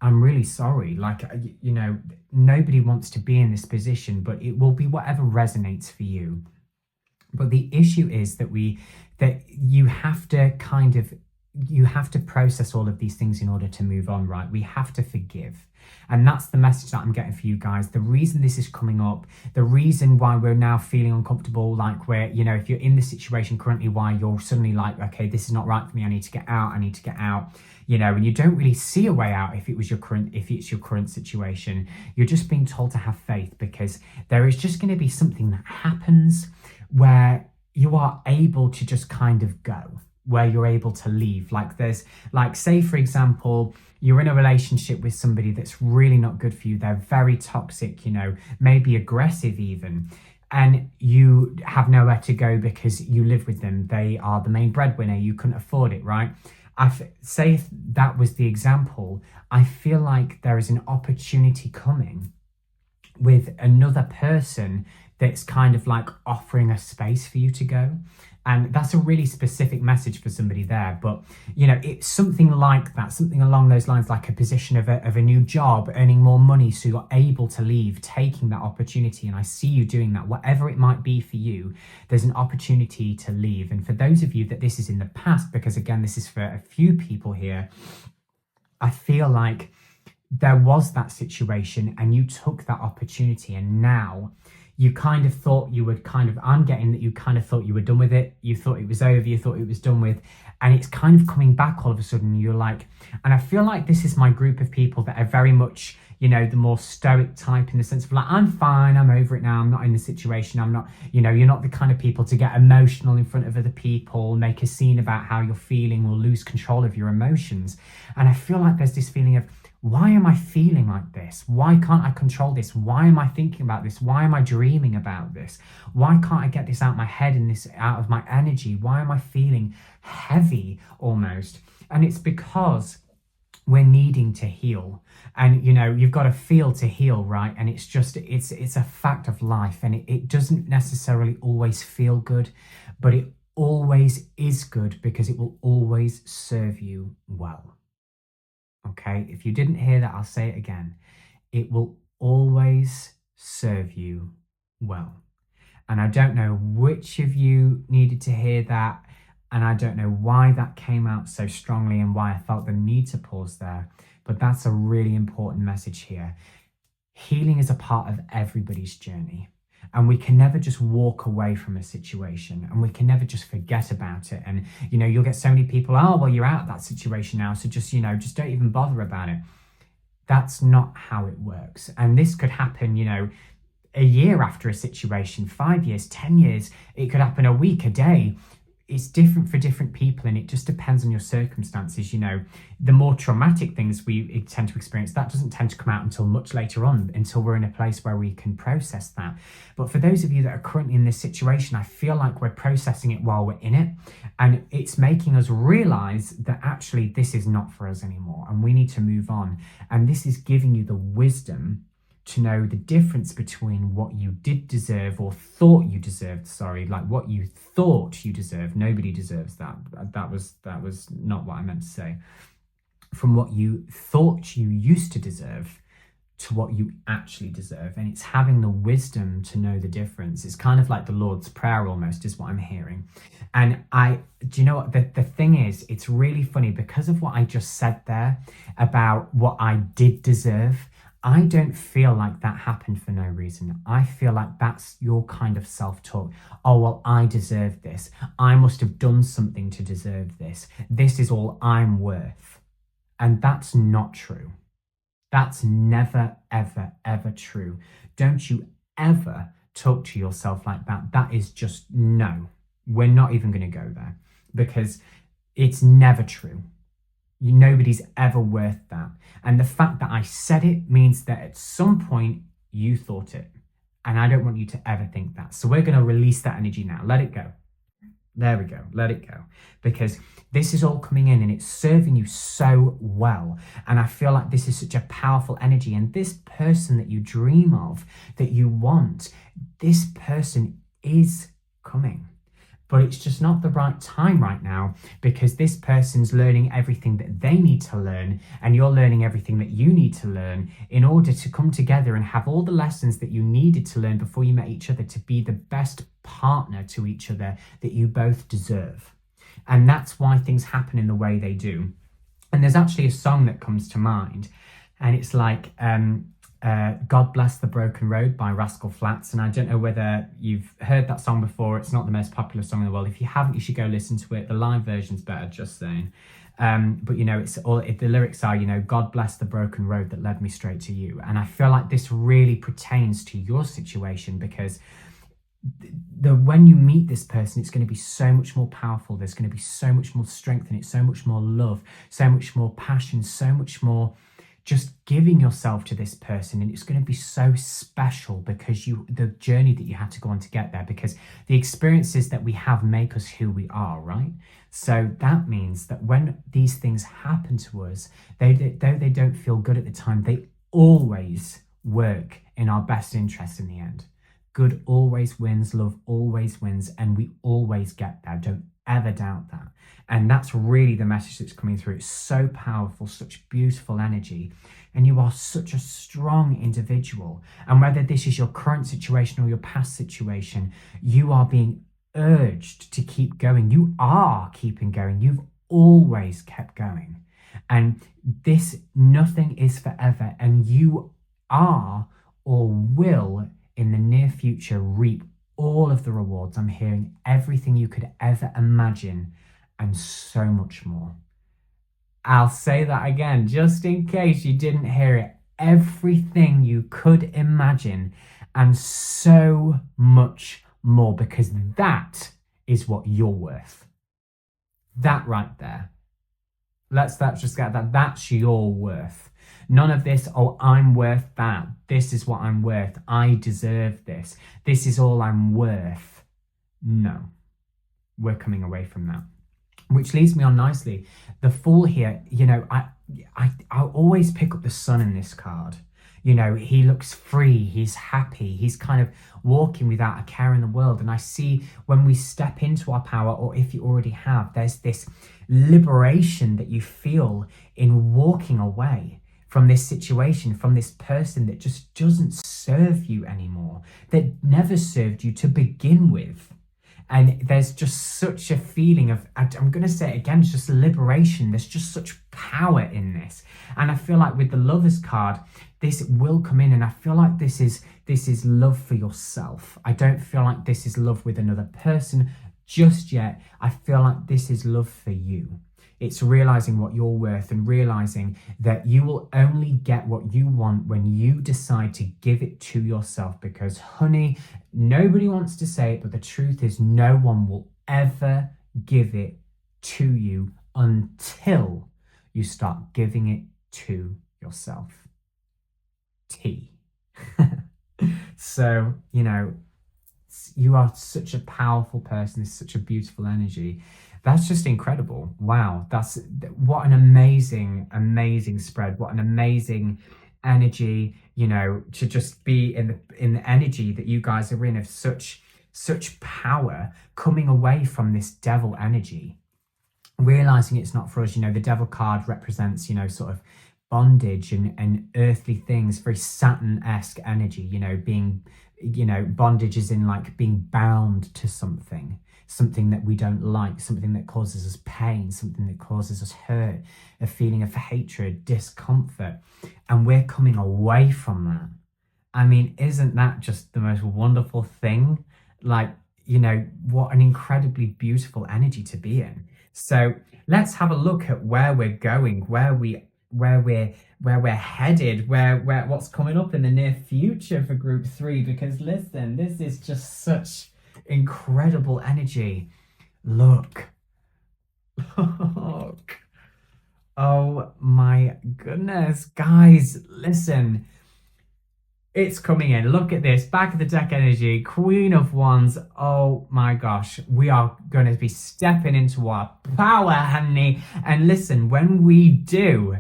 I'm really sorry. Nobody wants to be in this position, but it will be whatever resonates for you. But the issue is that you have to process all of these things in order to move on, right? We have to forgive. And that's the message that I'm getting for you guys. The reason this is coming up, the reason why we're now feeling uncomfortable, like if you're in this situation currently, why you're suddenly like, okay, this is not right for me. I need to get out. And you don't really see a way out if it's your current situation. You're just being told to have faith, because there is just going to be something that happens where you are able to just kind of go, where you're able to leave. Say for example, you're in a relationship with somebody that's really not good for you. They're very toxic, maybe aggressive even. And you have nowhere to go because you live with them. They are the main breadwinner. You couldn't afford it, right? Say if that was the example, I feel like there is an opportunity coming with another person that's kind of like offering a space for you to go. And that's a really specific message for somebody there. But, it's something like that, something along those lines, like a position of a new job, earning more money, so you're able to leave, taking that opportunity. And I see you doing that, whatever it might be for you, there's an opportunity to leave. And for those of you that this is in the past, because again, this is for a few people here, I feel like there was that situation and you took that opportunity, and now you kind of thought I'm getting that you kind of thought you were done with it. You thought it was over. You thought it was done with. And it's kind of coming back all of a sudden. You're like, and I feel like this is my group of people that are very much, the more stoic type, in the sense of like, I'm fine. I'm over it now. I'm not in the situation. I'm not, you're not the kind of people to get emotional in front of other people, make a scene about how you're feeling, or lose control of your emotions. And I feel like there's this feeling of, why am I feeling like this? Why can't I control this? Why am I thinking about this? Why am I dreaming about this? Why can't I get this out of my head and this out of my energy? Why am I feeling heavy almost? And it's because we're needing to heal. And you've got to feel to heal, right? And it's a fact of life. And it doesn't necessarily always feel good, but it always is good, because it will always serve you well. Okay, if you didn't hear that, I'll say it again. It will always serve you well. And I don't know which of you needed to hear that, and I don't know why that came out so strongly and why I felt the need to pause there, but that's a really important message here. Healing is a part of everybody's journey. And we can never just walk away from a situation, and we can never just forget about it. And, you'll get so many people, oh, well, you're out of that situation now, so just don't even bother about it. That's not how it works. And this could happen, a year after a situation, 5 years, 10 years. It could happen a week, a day. It's different for different people, and it just depends on your circumstances. The more traumatic things we tend to experience, that doesn't tend to come out until much later on, until we're in a place where we can process that. But for those of you that are currently in this situation, I feel like we're processing it while we're in it, and it's making us realize that actually this is not for us anymore, and we need to move on. And this is giving you the wisdom to know the difference between what you did deserve, or thought you deserved, like what you thought you deserved. Nobody deserves that. That was not what I meant to say. From what you thought you used to deserve to what you actually deserve. And it's having the wisdom to know the difference. It's kind of like the Lord's Prayer almost, is what I'm hearing. And do you know what the thing is? It's really funny, because of what I just said there about what I did deserve. I don't feel like that happened for no reason. I feel like that's your kind of self-talk. Oh, well, I deserve this. I must have done something to deserve this. This is all I'm worth. And that's not true. That's never, ever, ever true. Don't you ever talk to yourself like that. That is just, no. We're not even going to go there, because it's never true. Nobody's ever worth that. And the fact that I said it means that at some point You thought it. And I don't want you to ever think that. So we're going to release that energy now. Let it go. There we go. Let it go. Because this is all coming in and it's serving you so well. And I feel like this is such a powerful energy. And this person that you dream of, that you want, this person is coming. But it's just not the right time right now, because this person's learning everything that they need to learn, and you're learning everything that you need to learn in order to come together and have all the lessons that you needed to learn before you met each other, to be the best partner to each other that you both deserve. And that's why things happen in the way they do. And there's actually a song that comes to mind, and it's like, God Bless the Broken Road by Rascal Flatts. And I don't know whether you've heard that song before. It's not the most popular song in the world. If you haven't, you should go listen to it. The live version's better, just saying. But the lyrics are, God bless the broken road that led me straight to you. And I feel like this really pertains to your situation, because when you meet this person, it's going to be so much more powerful. There's going to be so much more strength in it, so much more love, so much more passion, so much more just giving yourself to this person. And it's going to be so special, because the journey that you had to go on to get there, because the experiences that we have make us who we are, right? So that means that when these things happen to us, though they don't feel good at the time, they always work in our best interest in the end. Good always wins, love always wins, and we always get there. Don't ever doubt that. And that's really the message that's coming through. It's so powerful, such beautiful energy. And you are such a strong individual. And whether this is your current situation or your past situation, you are being urged to keep going. You are keeping going. You've always kept going. And nothing is forever. And you are, or will, in the near future, reap all of the rewards. I'm hearing everything you could ever imagine, and so much more. I'll say that again, just in case you didn't hear it. Everything you could imagine, and so much more, because that is what you're worth. That right there. Let's just get that. That's your worth. None of this, oh, I'm worth that. This is what I'm worth. I deserve this. This is all I'm worth. No, we're coming away from that. Which leads me on nicely. The Fool here, I always pick up the Sun in this card. He looks free, he's happy, he's kind of walking without a care in the world. And I see when we step into our power, or if you already have, there's this liberation that you feel in walking away from this situation, from this person that just doesn't serve you anymore, that never served you to begin with. And there's just such a feeling of, I'm going to say it again, it's just liberation. There's just such power in this. And I feel like with the Lovers card, this will come in, and I feel like this is love for yourself. I don't feel like this is love with another person just yet. I feel like this is love for you. It's realizing what you're worth, and realizing that you will only get what you want when you decide to give it to yourself. Because, honey, nobody wants to say it, but the truth is no one will ever give it to you until you start giving it to yourself. T. So, you are such a powerful person. It's such a beautiful energy. That's just incredible. Wow. What an amazing spread. What an amazing energy, to just be in the energy that you guys are in, of such power, coming away from this devil energy, realizing it's not for us. The devil card represents, sort of bondage and earthly things, very Saturn-esque energy, being, bondage is in like being bound to something that we don't like, something that causes us pain, something that causes us hurt, a feeling of hatred, discomfort. And we're coming away from that. I mean, isn't that just the most wonderful thing? Like, what an incredibly beautiful energy to be in. So let's have a look at where we're going, where we're headed, what's coming up in the near future for group 3. Because listen, this is just such incredible energy. Look. Oh my goodness, guys, listen. It's coming in. Look at this. Back of the deck energy. Queen of Wands. Oh my gosh. We are going to be stepping into our power, honey. And listen, when we do,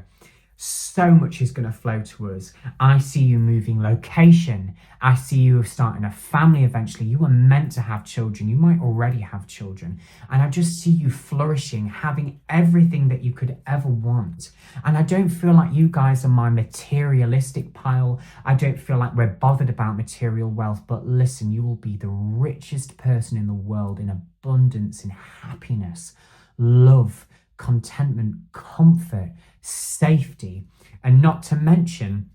so much is going to flow to us. I see you moving location. I see you starting a family eventually. You are meant to have children. You might already have children. And I just see you flourishing, having everything that you could ever want. And I don't feel like you guys are my materialistic pile. I don't feel like we're bothered about material wealth. But listen, you will be the richest person in the world in abundance, in happiness, love, contentment, comfort, safety, and not to mention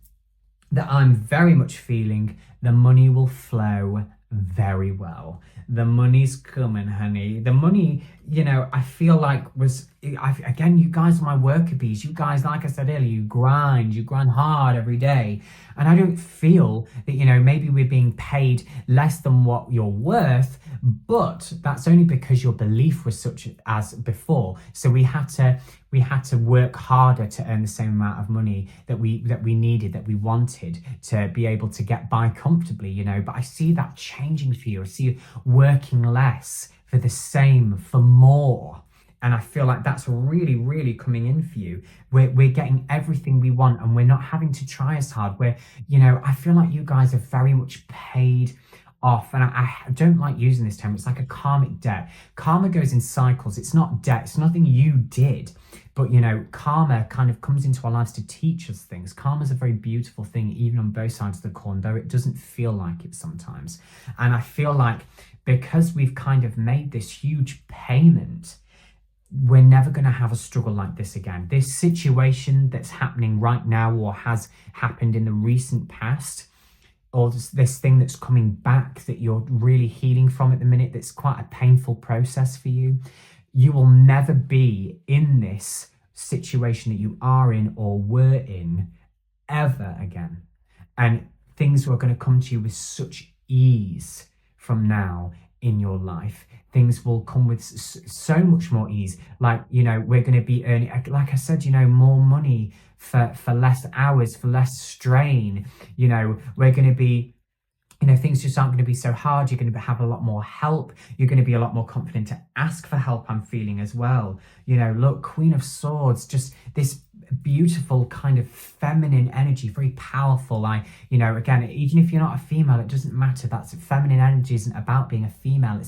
that I'm very much feeling the money will flow very well. The money's coming, honey. The money, I feel like again, you guys are my worker bees. You guys, like I said earlier, you grind hard every day. And I don't feel that, maybe we're being paid less than what you're worth, but that's only because your belief was such as before. So we had to work harder to earn the same amount of money that we needed, that we wanted to be able to get by comfortably, but I see that changing for you. I see you working less for the same, for more. And I feel like that's really, really coming in for you. We're getting everything we want and we're not having to try as hard. I feel like you guys are very much paid off. And I don't like using this term. It's like a karmic debt. Karma goes in cycles. It's not debt. It's nothing you did. But, karma kind of comes into our lives to teach us things. Karma is a very beautiful thing, even on both sides of the coin, though it doesn't feel like it sometimes. And I feel like because we've kind of made this huge payment, we're never going to have a struggle like this again. This situation that's happening right now or has happened in the recent past, or this thing that's coming back that you're really healing from at the minute, that's quite a painful process for you, you will never be in this situation that you are in or were in ever again. And things are going to come to you with such ease from now in your life. Things will come with so much more ease. Like, we're going to be earning, like I said, more money for less hours, for less strain. We're going to be, things just aren't going to be so hard. You're going to have a lot more help. You're going to be a lot more confident to ask for help, I'm feeling as well. Look, Queen of Swords, just this beautiful kind of feminine energy, very powerful. Again, even if you're not a female, it doesn't matter. That's feminine energy isn't about being a female.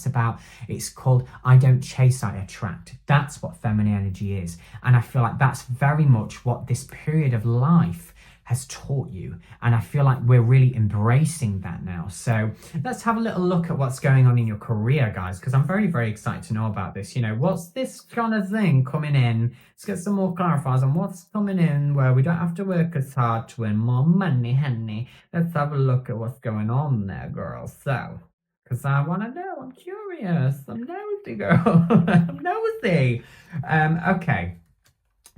It's called I don't chase, I attract. That's what feminine energy is. And I feel like that's very much what this period of life has taught you. And I feel like we're really embracing that now. So let's have a little look at what's going on in your career, guys, because I'm very, very excited to know about this. What's this kind of thing coming in? Let's get some more clarifiers on what's coming in where we don't have to work as hard to win more money, honey. Let's have a look at what's going on there, girl. So, because I want to know. I'm curious. I'm nosy, girl. I'm nosy. Okay.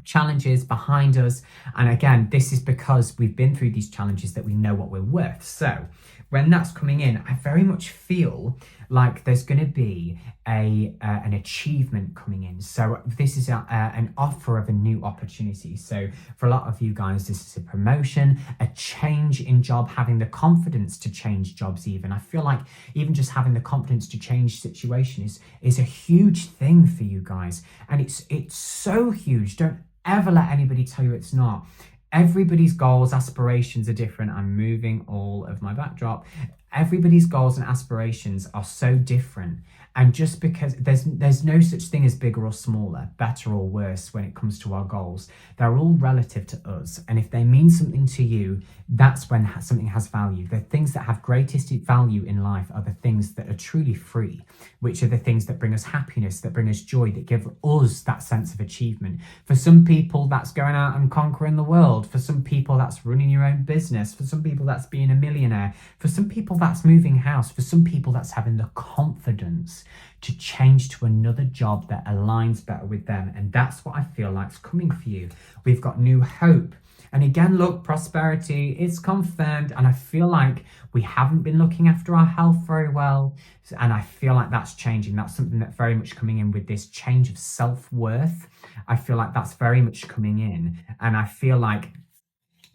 Challenges behind us, and again, this is because we've been through these challenges that we know what we're worth. So when that's coming in, I very much feel like there's going to be an achievement coming in. So this is an offer of a new opportunity. So for a lot of you guys, this is a promotion, a change in job, having the confidence to change jobs. Even I feel like even just having the confidence to change situation is a huge thing for you guys, and it's so huge. Don't ever let anybody tell you it's not. Everybody's goals, aspirations are different. I'm moving all of my backdrop. Everybody's goals and aspirations are so different. And just because there's no such thing as bigger or smaller, better or worse when it comes to our goals. They're all relative to us. And if they mean something to you, that's when something has value. The things that have greatest value in life are the things that are truly free, which are the things that bring us happiness, that bring us joy, that give us that sense of achievement. For some people, that's going out and conquering the world. For some people, that's running your own business. For some people, that's being a millionaire. For some people, that's moving house. For some people, that's having the confidence to change to another job that aligns better with them. And that's what I feel like is coming for you. We've got new hope. And again, look, prosperity is confirmed. And I feel like we haven't been looking after our health very well. And I feel like that's changing. That's something that's very much coming in with this change of self-worth. I feel like that's very much coming in. And I feel like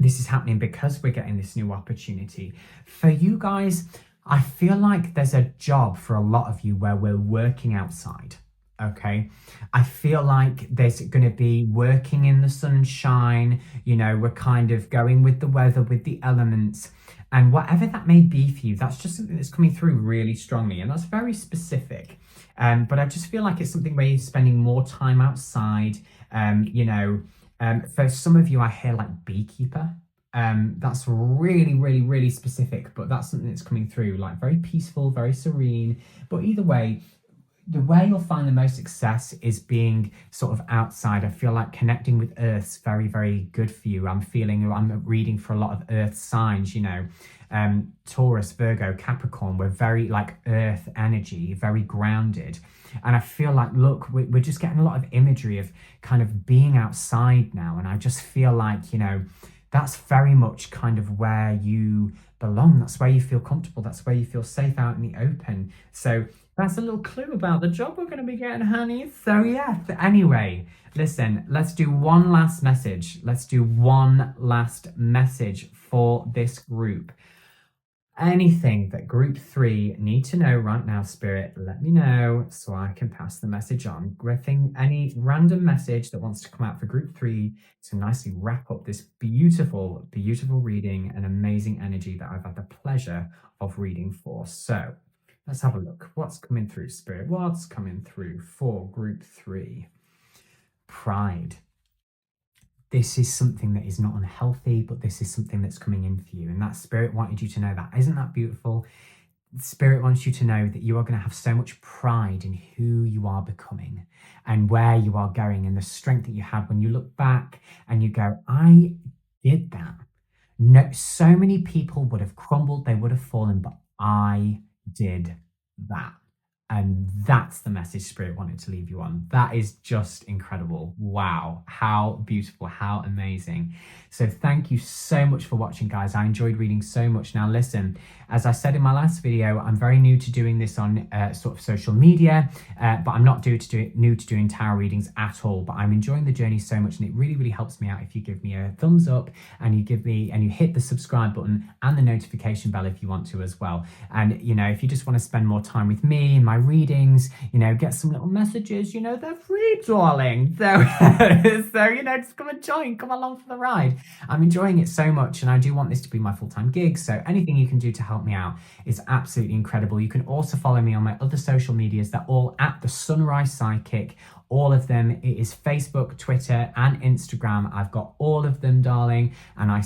this is happening because we're getting this new opportunity. For you guys, I feel like there's a job for a lot of you where we're working outside. Okay. I feel like there's going to be working in the sunshine, we're kind of going with the weather, with the elements, and whatever that may be for you, that's just something that's coming through really strongly. And that's very specific. But I just feel like it's something where you're spending more time outside. For some of you, I hear like beekeeper. That's really, really, really specific, but that's something that's coming through, like very peaceful, very serene. But either way, the way you'll find the most success is being sort of outside. I feel like connecting with Earth's very, very good for you. I'm reading for a lot of Earth signs, Taurus, Virgo, Capricorn. We're very like Earth energy, very grounded. And I feel like, look, we're just getting a lot of imagery of kind of being outside now. And I just feel like, that's very much kind of where you belong. That's where you feel comfortable. That's where you feel safe out in the open. So that's a little clue about the job we're going to be getting, honey. So yeah, anyway, listen, let's do one last message. Let's do one last message for this group. Anything that group 3 need to know right now, Spirit, let me know so I can pass the message on. Any random message that wants to come out for group 3 to nicely wrap up this beautiful, beautiful reading and amazing energy that I've had the pleasure of reading for. So let's have a look. What's coming through, Spirit? What's coming through for group 3? Pride. This is something that is not unhealthy, but this is something that's coming in for you. And that Spirit wanted you to know that. Isn't that beautiful? Spirit wants you to know that you are going to have so much pride in who you are becoming and where you are going, and the strength that you had when you look back and you go, I did that. No, so many people would have crumbled, they would have fallen, but I did that. And that's the message Spirit wanted to leave you on. That is just incredible. Wow. How beautiful. How amazing. So thank you so much for watching, guys. I enjoyed reading so much. Now listen, as I said in my last video, I'm very new to doing this on sort of social media, but I'm not new to doing tarot readings at all. But I'm enjoying the journey so much, and it really, really helps me out if you give me a thumbs up and you hit the subscribe button and the notification bell if you want to as well. And if you just want to spend more time with me and my readings, get some little messages, they're free, darling. So just come and join, come along for the ride. I'm enjoying it so much, and I do want this to be my full-time gig, so anything you can do to help me out is absolutely incredible. You can also follow me on my other social medias. They're all at The Sunrise Psychic. All of them. It is Facebook, Twitter, and Instagram. I've got all of them, darling, and I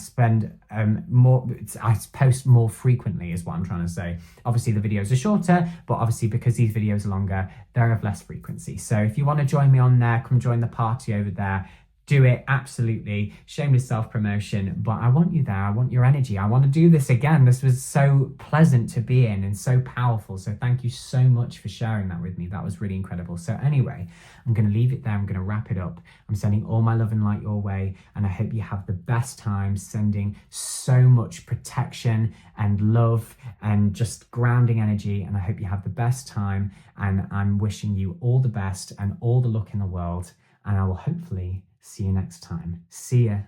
post more frequently is what I'm trying to say. Obviously the videos are shorter, but obviously because these videos are longer, they're of less frequency. So if you want to join me on there, come join the party over there. Do it, absolutely. Shameless self-promotion, but I want you there. I want your energy. I want to do this again. This was so pleasant to be in and so powerful. So thank you so much for sharing that with me. That was really incredible. So anyway, I'm going to leave it there. I'm going to wrap it up. I'm sending all my love and light your way, and I hope you have the best time, sending so much protection and love and just grounding energy. And I hope you have the best time, and I'm wishing you all the best and all the luck in the world. And I will hopefully see you next time. See ya.